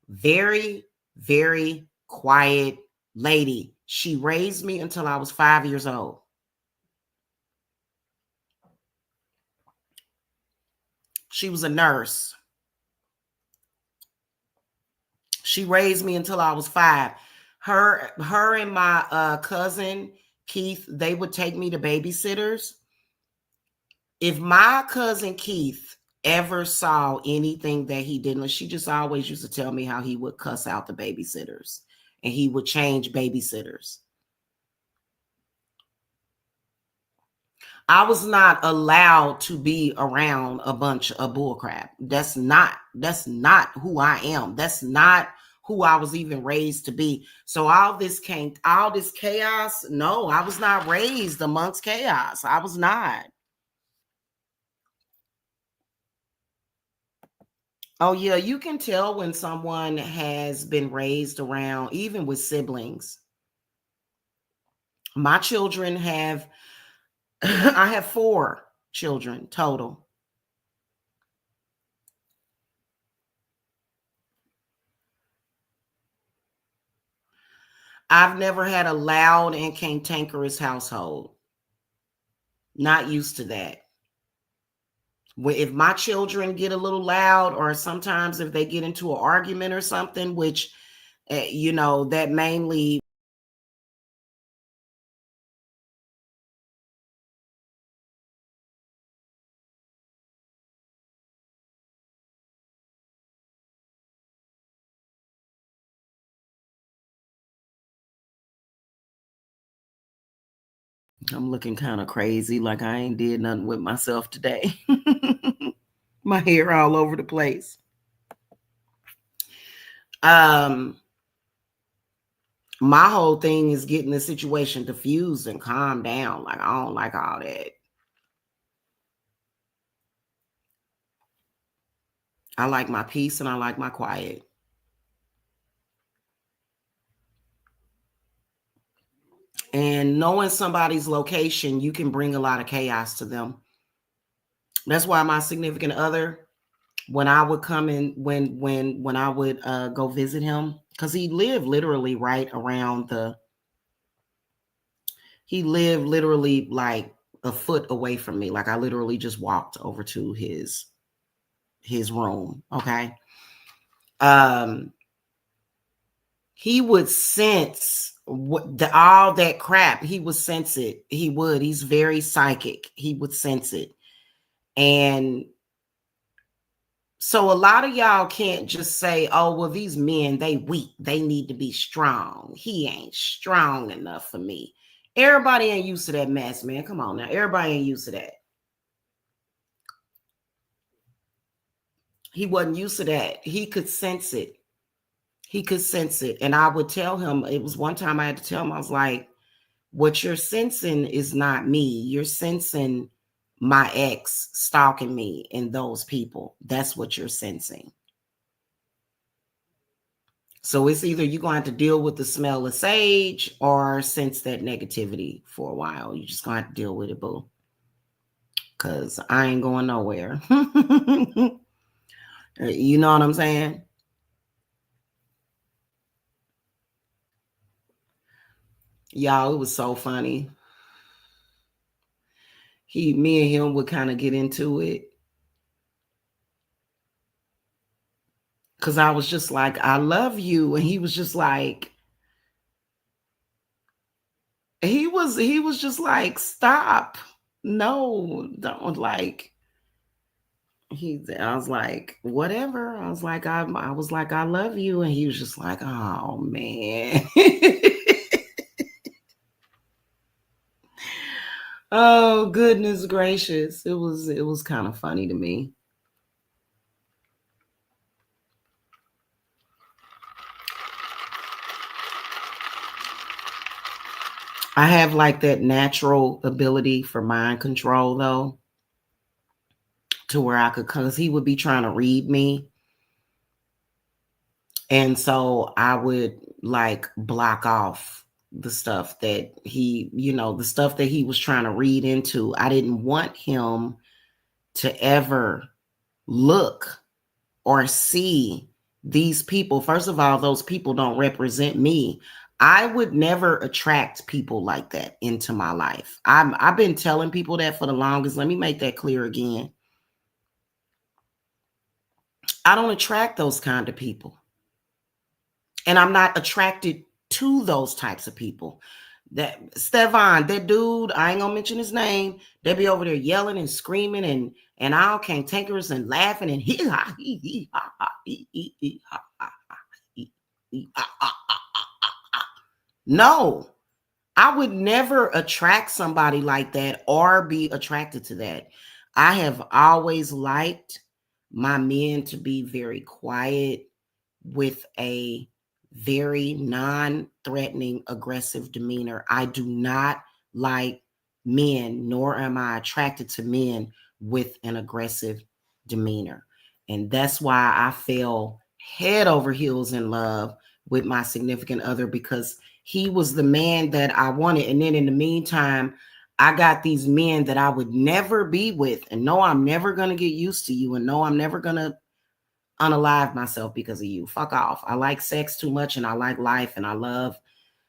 very, very quiet lady. She raised me until I was 5 years old. She was a nurse. She raised me until I was 5. Her and my cousin Keith, they would take me to babysitters. If my cousin Keith ever saw anything that he didn't, she just always used to tell me how he would cuss out the babysitters and he would change babysitters. I was not allowed to be around a bunch of bullcrap. That's not who I am. That's not who I was even raised to be. So all this chaos. No, I was not raised amongst chaos. I was not. Oh yeah, you can tell when someone has been raised around, even with siblings. My children have, I have 4 children total. I've never had a loud and cantankerous household. Not used to that. If my children get a little loud, or sometimes if they get into an argument or something, which, that mainly. I'm looking kind of crazy, like I ain't did nothing with myself today. My hair all over the place. My whole thing is getting the situation diffused and calm down. Like, I don't like all that. I like my peace and I like my quiet. And knowing somebody's location, you can bring a lot of chaos to them. That's why my significant other, when I would come in, when I would go visit him, because he lived literally right around he lived literally like a foot away from me. Like I literally just walked over to his room. Okay. He would sense all that crap. He would sense it. He's very psychic. He would sense it. And so a lot of y'all can't just say, oh, well, these men, they weak. They need to be strong. He ain't strong enough for me. Everybody ain't used to that mess, man. Come on now. Everybody ain't used to that. He wasn't used to that. He could sense it. He could sense it. And I would tell him, it was one time I had to tell him, I was like, what you're sensing is not me. You're sensing my ex stalking me and those people. That's what you're sensing. So it's either you're going to have to deal with the smell of sage or sense that negativity for a while. You're just going to have to deal with it, boo. Because I ain't going nowhere. You know what I'm saying? Y'all, it was so funny. Me and him would kind of get into it. Because I was just like, I love you. And he was just like, he was just like, stop. No, don't, like, I was like, whatever. I was like, I love you. And he was just like, oh man. Oh goodness gracious. It was kind of funny to me. I have like that natural ability for mind control though, to where I could, because he would be trying to read me. And so I would like block off the stuff that the stuff that he was trying to read into. I didn't want him to ever look or see these people. First of all, those people don't represent me. I would never attract people like that into my life. I've been telling people that for the longest. Let me make that clear again. I don't attract those kind of people. And I'm not attracted to those types of people. That Stefan, that dude, I ain't gonna mention his name. They be over there yelling and screaming and all cantankerous and laughing and hee ha hee hee ha ha hee ha ha hee ha ha. No, I would never attract somebody like that or be attracted to that. I have always liked my men to be very quiet with a very non-threatening, aggressive demeanor. I do not like men, nor am I attracted to men with an aggressive demeanor. And that's why I fell head over heels in love with my significant other, because he was the man that I wanted. And then in the meantime, I got these men that I would never be with. And no, I'm never going to get used to you. And no, I'm never going to unalive myself because of you. Fuck off. I like sex too much and I like life and I love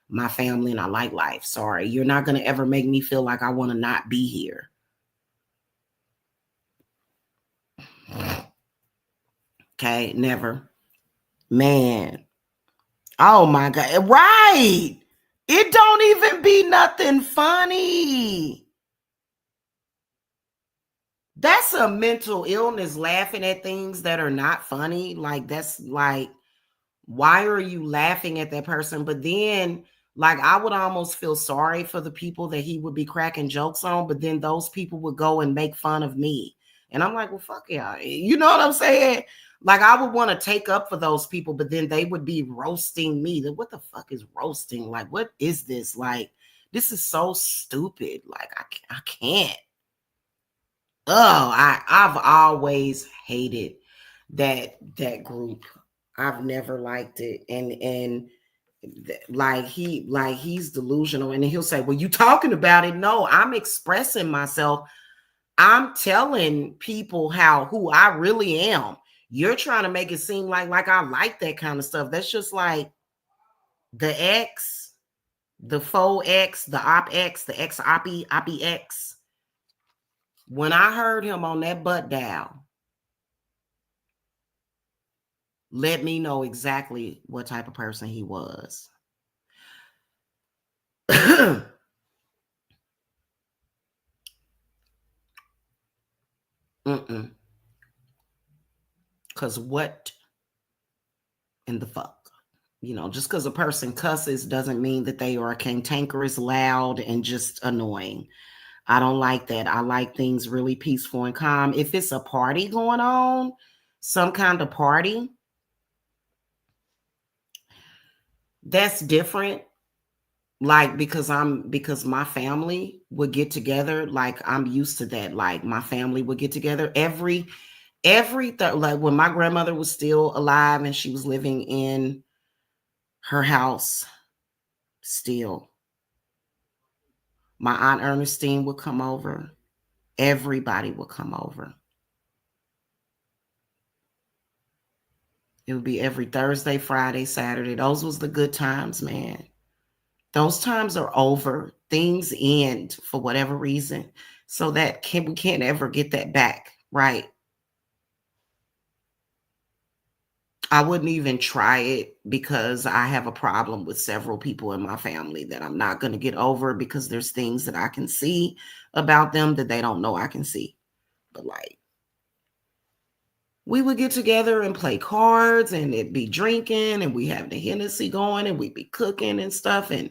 my family and I like life. Sorry. You're not going to ever make me feel like I want to not be here. Okay. Never. Man. Oh my God. Right. It don't even be nothing funny. That's a mental illness, laughing at things that are not funny. Like, that's like, why are you laughing at that person? But then, like, I would almost feel sorry for the people that he would be cracking jokes on, but then those people would go and make fun of me. And I'm like, well, fuck yeah. You know what I'm saying? Like, I would want to take up for those people, but then they would be roasting me. What the fuck is roasting? Like, what is this? Like, this is so stupid. Like, I can't. Oh, I've always hated that group. I've never liked it. And like he's delusional, and he'll say, well, you talking about it. No, I'm expressing myself. I'm telling people who I really am. You're trying to make it seem like I like that kind of stuff. That's just like the X, the faux X, the op X, the X oppie X. When I heard him on that butt dial, let me know exactly what type of person he was. Because what in the fuck? You know, just because a person cusses doesn't mean that they are cantankerous, loud, and just annoying. I don't like that. I like things really peaceful and calm. If it's a party going on, some kind of party, that's different. Like, because my family would get together. Like, I'm used to that. Like, my family would get together like when my grandmother was still alive and she was living in her house still. My Aunt Ernestine would come over. Everybody would come over. It would be every Thursday, Friday, Saturday. Those was the good times, man. Those times are over. Things end for whatever reason. So that we can't ever get that back, right? I wouldn't even try it because I have a problem with several people in my family that I'm not going to get over, because there's things that I can see about them that they don't know I can see. But like, we would get together and play cards and it'd be drinking and we have the Hennessy going and we'd be cooking and stuff. And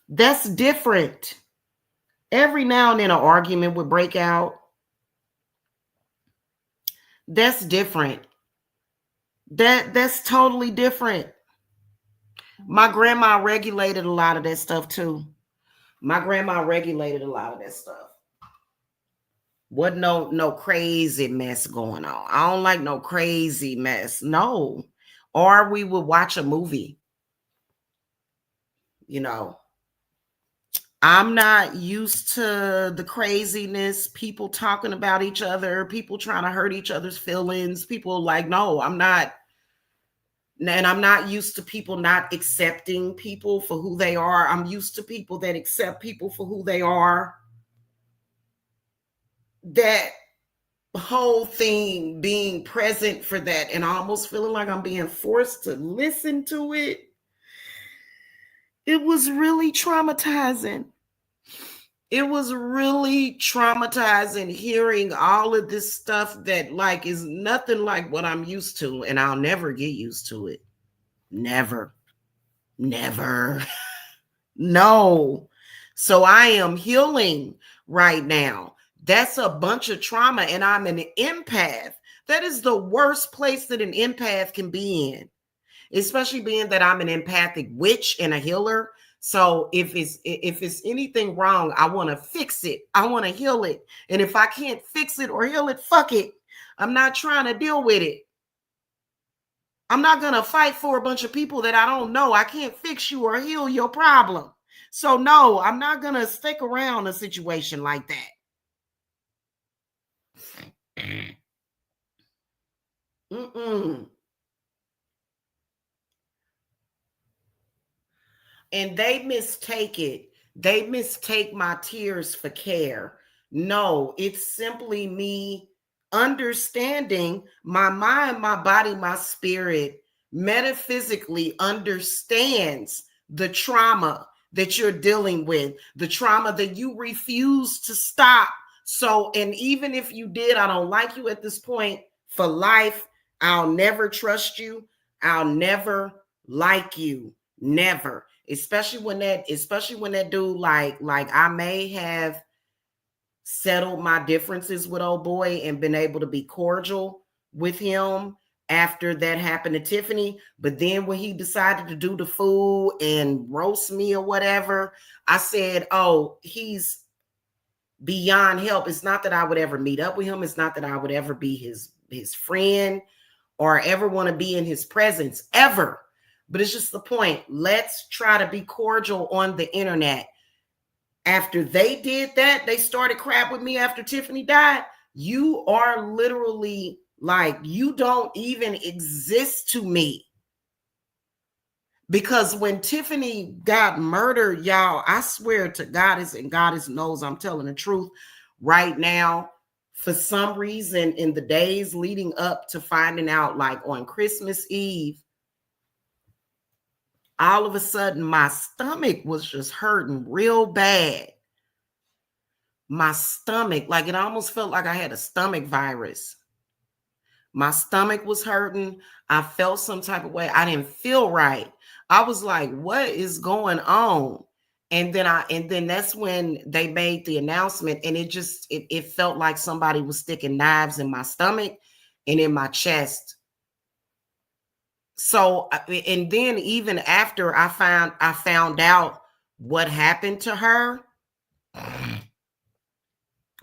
that's different. Every now and then an argument would break out. That's different. That's totally different. My grandma regulated a lot of that stuff too. My grandma regulated a lot of that stuff. Wasn't no crazy mess going on. I don't like no crazy mess. No. Or we would watch a movie. You know, I'm not used to the craziness, people talking about each other, people trying to hurt each other's feelings. People like, no, I'm not. And I'm not used to people not accepting people for who they are. I'm used to people that accept people for who they are. That whole thing being present for that and almost feeling like I'm being forced to listen to it, it was really traumatizing. It was really traumatizing hearing all of this stuff that like is nothing like what I'm used to, and I'll never get used to it. Never. Never. No. So I am healing right now. That's a bunch of trauma, and I'm an empath. That is the worst place that an empath can be in, especially being that I'm an empathic witch and a healer. So if it's anything wrong, I want to fix it. I want to heal it. And if I can't fix it or heal it, fuck it. I'm not trying to deal with it. I'm not going to fight for a bunch of people that I don't know. I can't fix you or heal your problem. So no, I'm not going to stick around a situation like that. Mm-mm. And they mistake it. They mistake my tears for care. No, it's simply me understanding my mind, my body, my spirit metaphysically understands the trauma that you're dealing with, the trauma that you refuse to stop. So, and even if you did, I don't like you at this point for life. I'll never trust you. I'll never like you. Never. Especially when that dude like I may have settled my differences with old boy and been able to be cordial with him after that happened to Tiffany. But then when he decided to do the food and roast me or whatever, I said, oh, he's beyond help. It's not that I would ever meet up with him. It's not that I would ever be his friend or ever want to be in his presence ever. But it's just the point. Let's try to be cordial on the internet. After they did that, they started crap with me after Tiffany died. You are literally like, you don't even exist to me. Because when Tiffany got murdered, y'all, I swear to Goddess, and Goddess knows I'm telling the truth right now. For some reason, in the days leading up to finding out, like on Christmas Eve, all of a sudden my stomach was just hurting real bad. My stomach, like it almost felt like I had a stomach virus. My stomach was hurting. I felt some type of way. I didn't feel right. I was like, what is going on? And then that's when they made the announcement, and it felt like somebody was sticking knives in my stomach and in my chest. So, and then even after I found out what happened to her,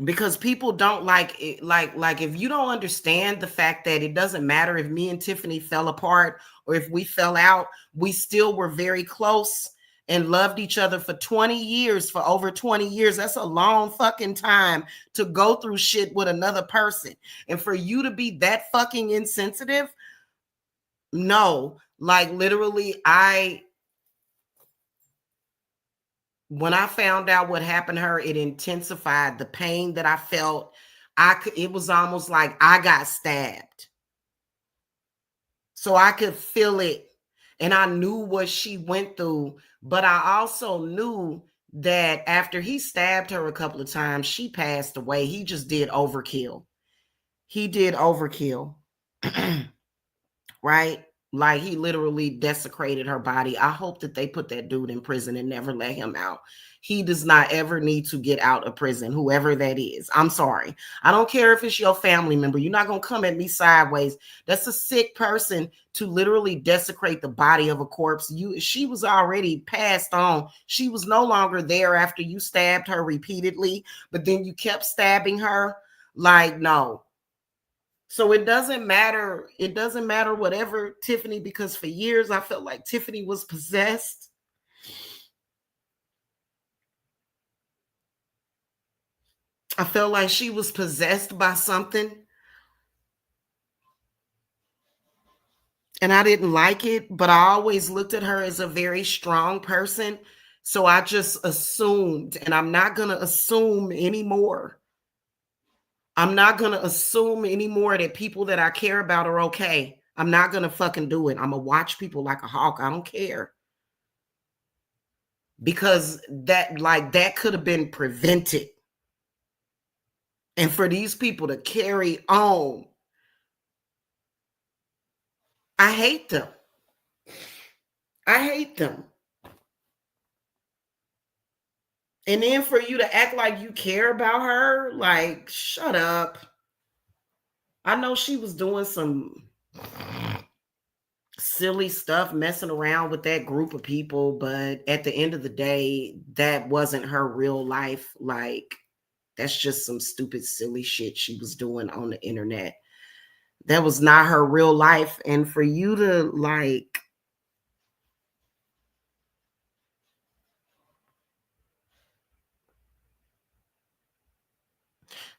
because people don't like it, like if you don't understand the fact that it doesn't matter if me and Tiffany fell apart or if we fell out, we still were very close and loved each other for 20 years, for over 20 years. That's a long fucking time to go through shit with another person. And for you to be that fucking insensitive, no, like literally, when I found out what happened to her, it intensified the pain that I felt. It was almost like I got stabbed. So I could feel it. And I knew what she went through. But I also knew that after he stabbed her a couple of times, she passed away. He just did overkill. He did overkill. Right? Like he literally desecrated her body. I hope that they put that dude in prison and never let him out. He does not ever need to get out of prison, whoever that is. I'm sorry. I don't care if it's your family member. You're not going to come at me sideways. That's a sick person to literally desecrate the body of a corpse. She was already passed on. She was no longer there after you stabbed her repeatedly, but then you kept stabbing her. Like, no. So it doesn't matter. It doesn't matter whatever Tiffany, because for years I felt like Tiffany was possessed. I felt like she was possessed by something. And I didn't like it, but I always looked at her as a very strong person. So I just assumed, and I'm not going to assume anymore. I'm not going to assume anymore that people that I care about are okay. I'm not going to fucking do it. I'm going to watch people like a hawk. I don't care. Because that could have been prevented. And for these people to carry on, I hate them. I hate them. And then for you to act like you care about her, like, shut up. I know she was doing some silly stuff, messing around with that group of people, but at the end of the day, that wasn't her real life. Like, that's just some stupid, silly shit she was doing on the internet. That was not her real life. And for you to, like,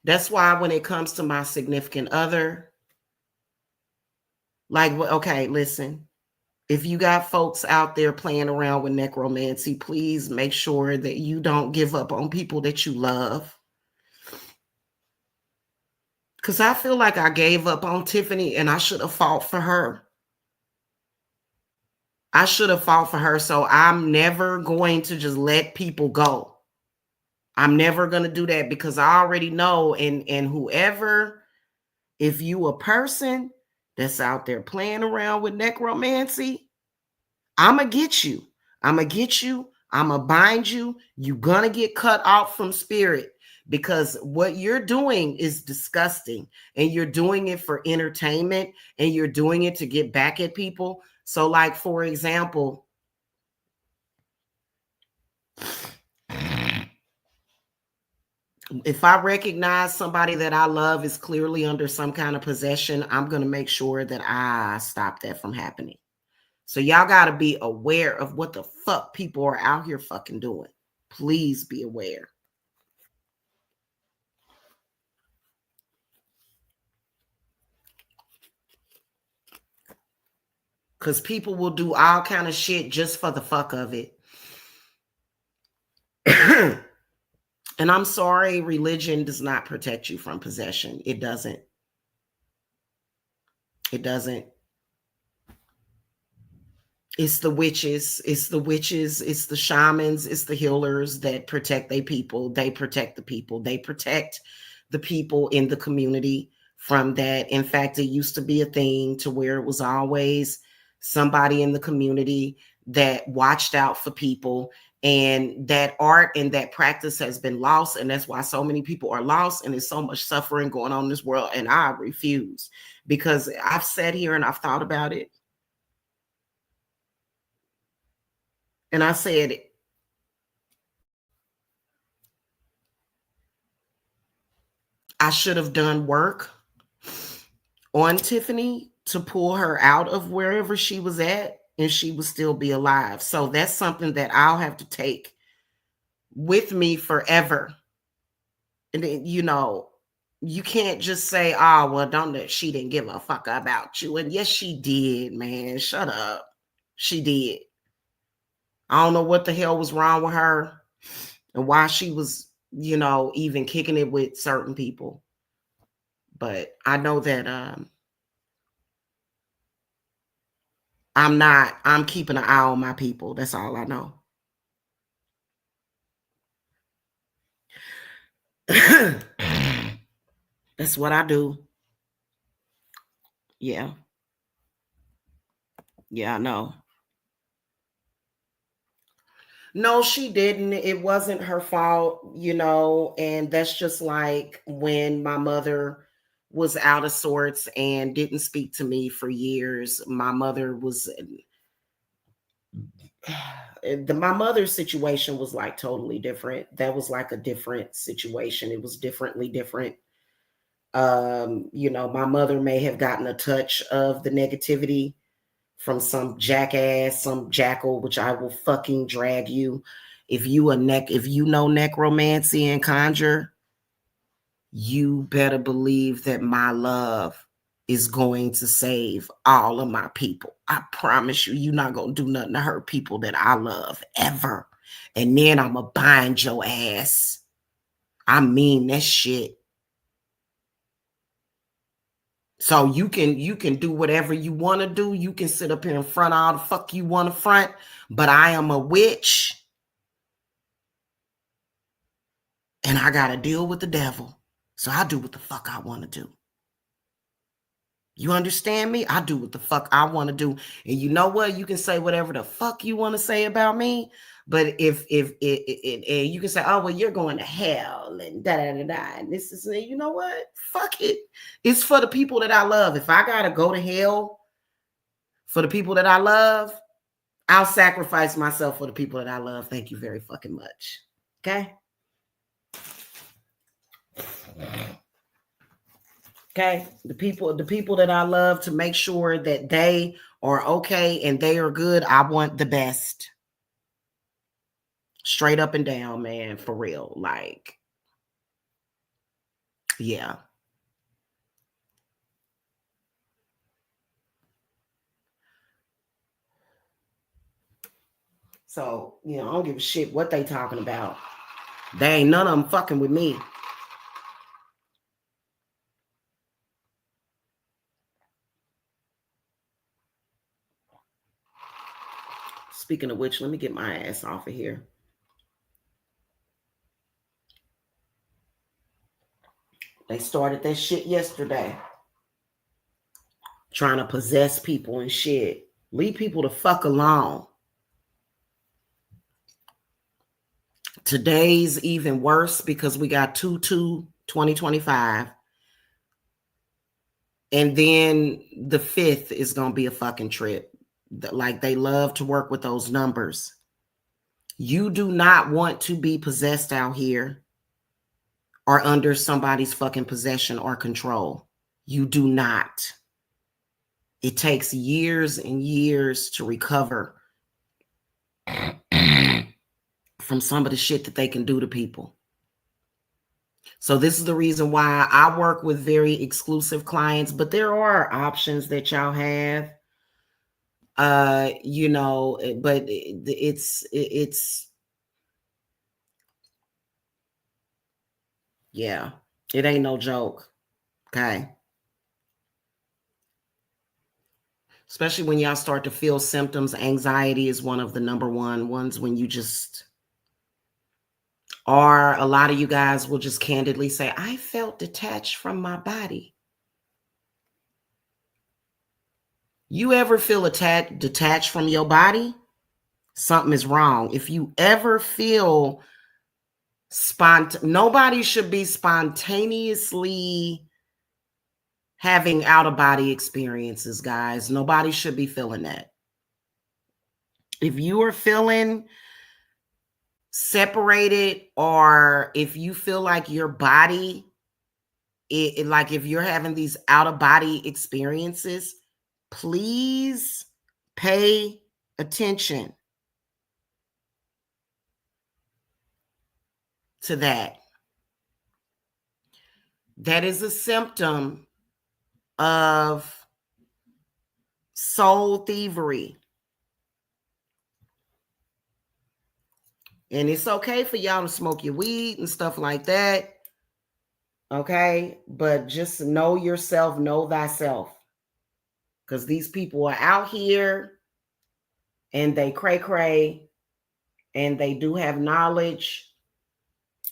that's why when it comes to my significant other, like, okay, listen, if you got folks out there playing around with necromancy, please make sure that you don't give up on people that you love. Because I feel like I gave up on Tiffany and I should have fought for her. I should have fought for her. So I'm never going to just let people go. I'm never going to do that because I already know. And whoever, if you a person that's out there playing around with necromancy, I'm going to get you. I'm going to get you. I'm going to bind you. You're going to get cut off from spirit because what you're doing is disgusting and you're doing it for entertainment and you're doing it to get back at people. So, like, for example, if I recognize somebody that I love is clearly under some kind of possession, I'm going to make sure that I stop that from happening. So y'all got to be aware of what the fuck people are out here fucking doing. Please be aware. Because people will do all kind of shit just for the fuck of it. And I'm sorry, religion does not protect you from possession. It doesn't. It doesn't. It's the witches, it's the shamans, it's the healers that protect their people. They protect the people. They protect the people in the community from that. In fact, it used to be a thing to where it was always somebody in the community that watched out for people. And that art and that practice has been lost. And that's why so many people are lost. And there's so much suffering going on in this world. And I refuse because I've sat here and I've thought about it. And I said, I should have done work on Tiffany to pull her out of wherever she was at and she would still be alive. So that's something that I'll have to take with me forever. And then, you can't just say, oh, well, don't she didn't give a fuck about you. And yes, she did, man. Shut up. She did. I don't know what the hell was wrong with her and why she was, even kicking it with certain people. But I know that I'm keeping an eye on my people. That's all I know. That's what I do. Yeah. Yeah, I know. No, she didn't. It wasn't her fault, and that's just like when my mother was out of sorts and didn't speak to me for years. My mother was my mother's situation was like totally different. That was like a different situation. It was differently different. My mother may have gotten a touch of the negativity from some jackass, some jackal, which I will fucking drag you. If you know necromancy and conjure, you better believe that my love is going to save all of my people. I promise you, you're not going to do nothing to hurt people that I love ever. And then I'm going to bind your ass. I mean that shit. So you can do whatever you want to do. You can sit up here in front all the fuck you want to front, but I am a witch and I got to deal with the devil. So I do what the fuck I want to do. You understand me? I do what the fuck I want to do. And you know what? You can say whatever the fuck you want to say about me. But if you can say, oh, well, you're going to hell and da da da da. And this is, you know what? Fuck it. It's for the people that I love. If I got to go to hell for the people that I love, I'll sacrifice myself for the people that I love. Thank you very fucking much. Okay? Okay, the people that I love, to make sure that they are okay and they are good, I want the best. Straight up and down, man, for real. Like, yeah. So, I don't give a shit what they talking about. They ain't none of them fucking with me. Speaking of which, let me get my ass off of here. They started that shit yesterday. Trying to possess people and shit. Leave people the fuck alone. Today's even worse because we got 2/2/2025. And then the 5th is going to be a fucking trip. Like, they love to work with those numbers. You do not want to be possessed out here or under somebody's fucking possession or control. You do not. It takes years and years to recover from some of the shit that they can do to people. So this is the reason why I work with very exclusive clients, but there are options that y'all have. But it's yeah, it ain't no joke. Okay. Especially when y'all start to feel symptoms. Anxiety is one of the number one ones, when you just, or a lot of you guys will just candidly say, I felt detached from my body. You ever feel detached from your body? Something is wrong. If you ever feel nobody should be spontaneously having out-of-body experiences, guys. Nobody should be feeling that. If you are feeling separated, or if you feel like your body, like if you're having these out-of-body experiences, please pay attention to that. That is a symptom of soul thievery. And it's okay for y'all to smoke your weed and stuff like that. Okay? But just know yourself, know thyself. Because these people are out here and they cray, and they do have knowledge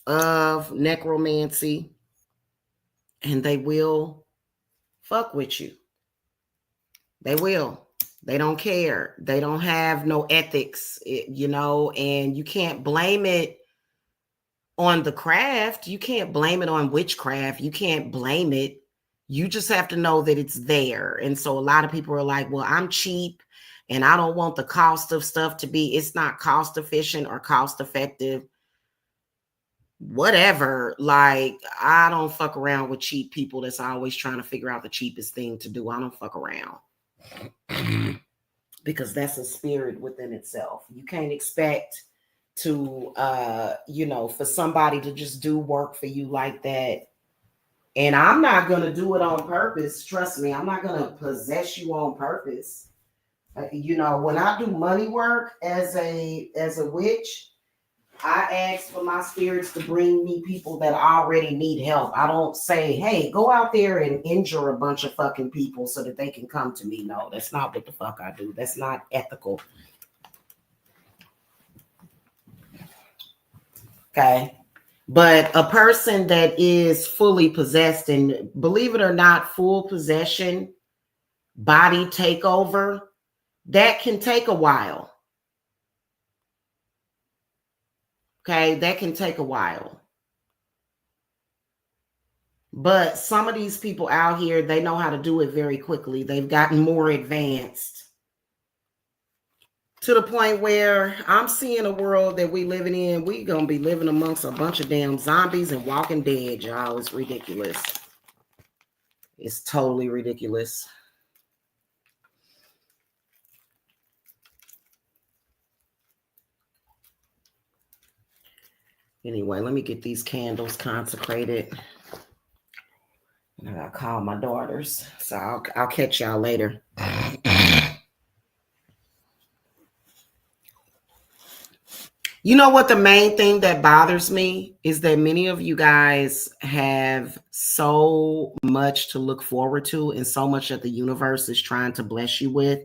of necromancy, and they will fuck with you. They will. They don't care. They don't have no ethics, and you can't blame it on the craft. You can't blame it on witchcraft. You can't blame it. You just have to know that it's there. And so a lot of people are like, well, I'm cheap and I don't want the cost of stuff to be, it's not cost efficient or cost effective. Whatever. Like, I don't fuck around with cheap people that's always trying to figure out the cheapest thing to do. I don't fuck around. Because that's a spirit within itself. You can't expect to, for somebody to just do work for you like that. And I'm not going to do it on purpose. Trust me, I'm not going to possess you on purpose. When I do money work as a witch, I ask for my spirits to bring me people that already need help. I don't say, hey, go out there and injure a bunch of fucking people so that they can come to me. No, that's not what the fuck I do. That's not ethical. Okay. But a person that is fully possessed, and believe it or not, full possession, body takeover, that can take a while. Okay. That can take a while. But some of these people out here, they know how to do it very quickly. They've gotten more advanced to the point where I'm seeing a world that we living in. We gonna be living amongst a bunch of damn zombies and walking dead, y'all. It's ridiculous. It's totally ridiculous. Anyway, let me get these candles consecrated. And I gotta call my daughters. So I'll catch y'all later. You know what the main thing that bothers me is that many of you guys have so much to look forward to and so much that the universe is trying to bless you with.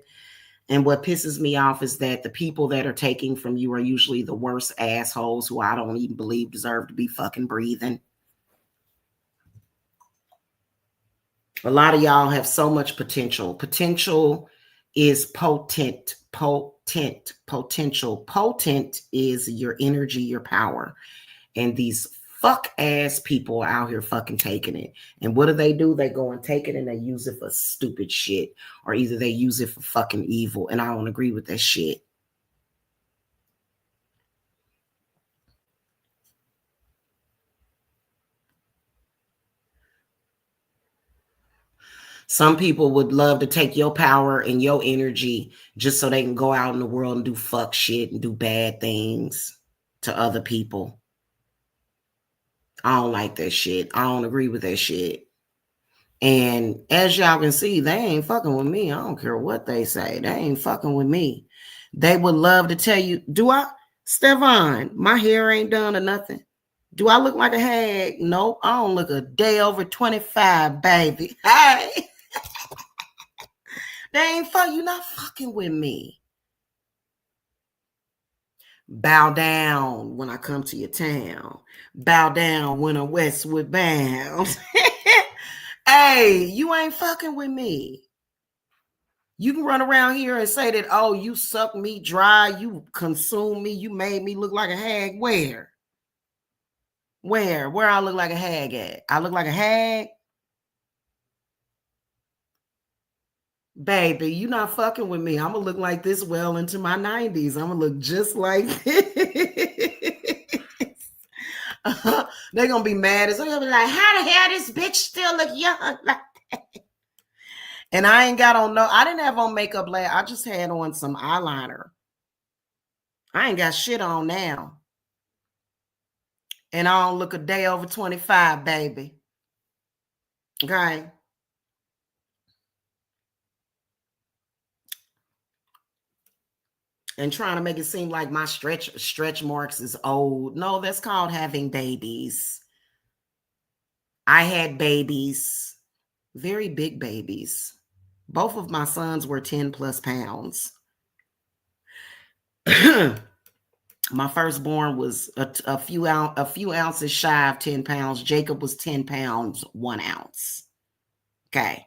And what pisses me off is that the people that are taking from you are usually the worst assholes who I don't even believe deserve to be fucking breathing. A lot of y'all have so much potential. Potential is potent. Potential. Potent is your energy, your power. And these fuck ass people are out here fucking taking it. And what do? They go and take it and they use it for stupid shit. Or either they use it for fucking evil. And I don't agree with that shit. Some people would love to take your power and your energy just so they can go out in the world and do fuck shit and do bad things to other people. I don't like that shit. I don't agree with that shit. And as y'all can see, they ain't fucking with me. I don't care what they say. They ain't fucking with me. They would love to tell you, Stefan, my hair ain't done or nothing. Do I look like a hag? Nope. I don't look a day over 25, baby. Hey. They ain't you not fucking with me. Bow down when I come to your town. Bow down when I'm westward bound. Hey, you ain't fucking with me. You can run around here and say that, oh, you suck me dry, you consume me, you made me look like a hag. Where? Where I look like a hag at? I look like a hag? Baby, you not fucking with me. I'm gonna look like this well into my 90s. I'm gonna look just like this. They're gonna be mad as they'll be like, how the hell this bitch still look young like that? And I ain't got on I didn't have on makeup last. I just had on some eyeliner. I ain't got shit on now. And I don't look a day over 25, baby. Okay. And trying to make it seem like my stretch marks is old. No, that's called having babies. I had babies, very big babies. Both of my sons were 10 plus pounds. My firstborn was a few ounces shy of 10 pounds. Jacob was 10 pounds, 1 ounce. Okay.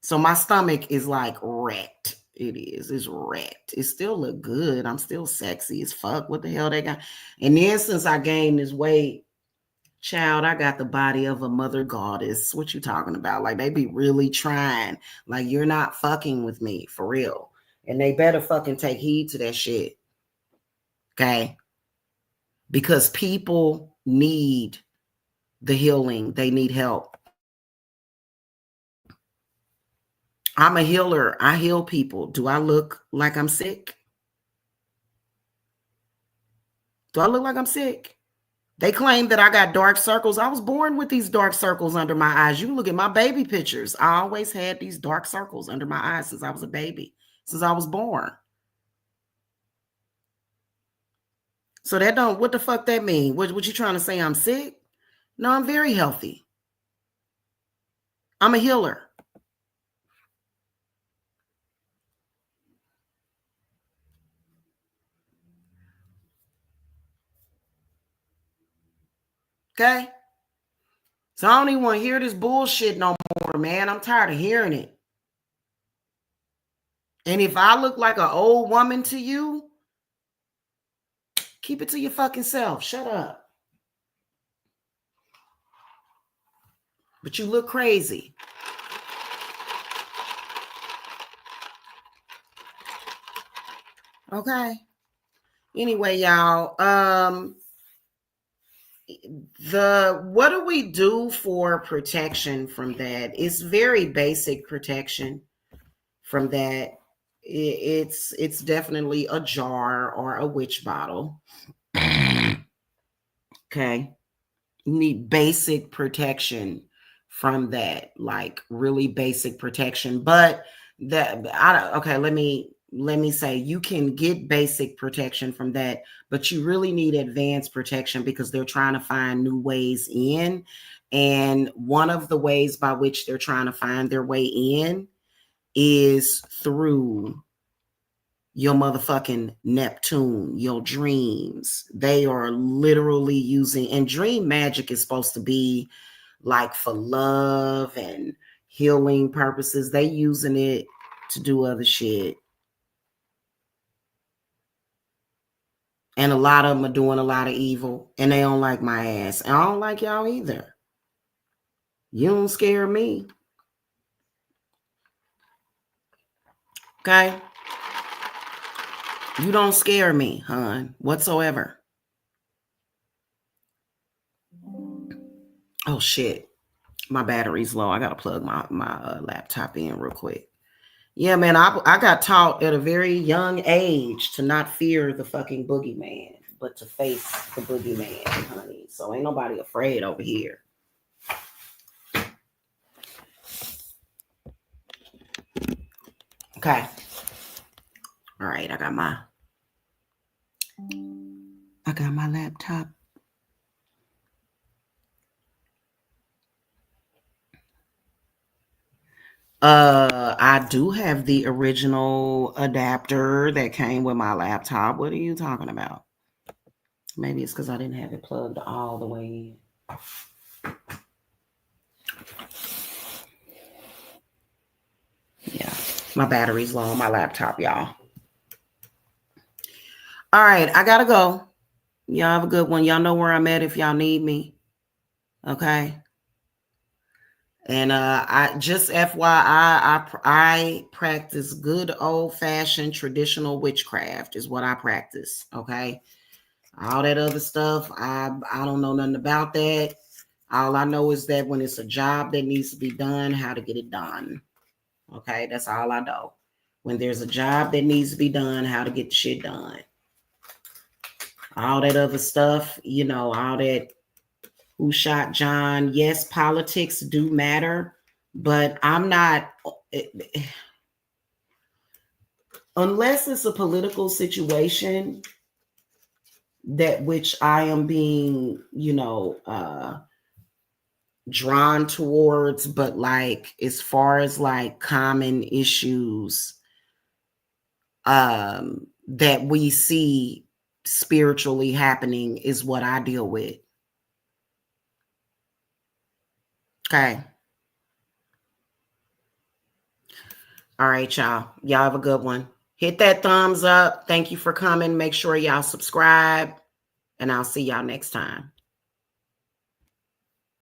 So my stomach is like wrecked. It is. It's wrecked. It still look good. I'm still sexy as fuck. What the hell they got? And then since I gained this weight, child, I got the body of a mother goddess. What you talking about? Like, they be really trying. Like, you're not fucking with me, for real. And they better fucking take heed to that shit. Okay? Because people need the healing. They need help. I'm a healer. I heal people. Do I look like I'm sick? Do I look like I'm sick? They claim that I got dark circles. I was born with these dark circles under my eyes. You can look at my baby pictures. I always had these dark circles under my eyes since I was a baby, since I was born. So that don't, what the fuck that mean? What you trying to say? I'm sick? No, I'm very healthy. I'm a healer. Okay? So I don't even want to hear this bullshit no more, man. I'm tired of hearing it. And if I look like an old woman to you, keep it to your fucking self. Shut up. But you look crazy. Okay. Anyway, y'all, what do we do for protection from that? It's very basic protection from that. It's definitely a jar or a witch bottle. Okay. You need basic protection from that, like really basic protection. But okay, let me say you can get basic protection from that, but you really need advanced protection because they're trying to find new ways in. And one of the ways by which they're trying to find their way in is through your motherfucking Neptune, your dreams. They are literally using, and dream magic is supposed to be like for love and healing purposes. They using it to do other shit. And a lot of them are doing a lot of evil, and they don't like my ass. And I don't like y'all either. You don't scare me. Okay? You don't scare me, hon, whatsoever. Oh, shit. My battery's low. I got to plug my laptop in real quick. Yeah, man, I got taught at a very young age to not fear the fucking boogeyman, but to face the boogeyman, honey. So ain't nobody afraid over here. Okay. All right, I got my laptop. I do have the original adapter that came with my laptop. What are you talking about? Maybe it's because I didn't have it plugged all the way in. Yeah, my battery's low on my laptop, y'all. All right, I gotta go. Y'all have a good one. Y'all know where I'm at if y'all need me. Okay. And I just FYI, I practice good old fashioned traditional witchcraft is what I practice. Okay. All that other stuff, I don't know nothing about that. All I know is that when it's a job that needs to be done, how to get it done. Okay, that's all I know. When there's a job that needs to be done, how to get the shit done. All that other stuff, all that who shot John. Yes, politics do matter, but I'm not, unless it's a political situation that which I am being, drawn towards, but like as far as like common issues that we see spiritually happening is what I deal with. Okay. All right, y'all. Y'all have a good one. Hit that thumbs up. Thank you for coming. Make sure y'all subscribe, and I'll see y'all next time.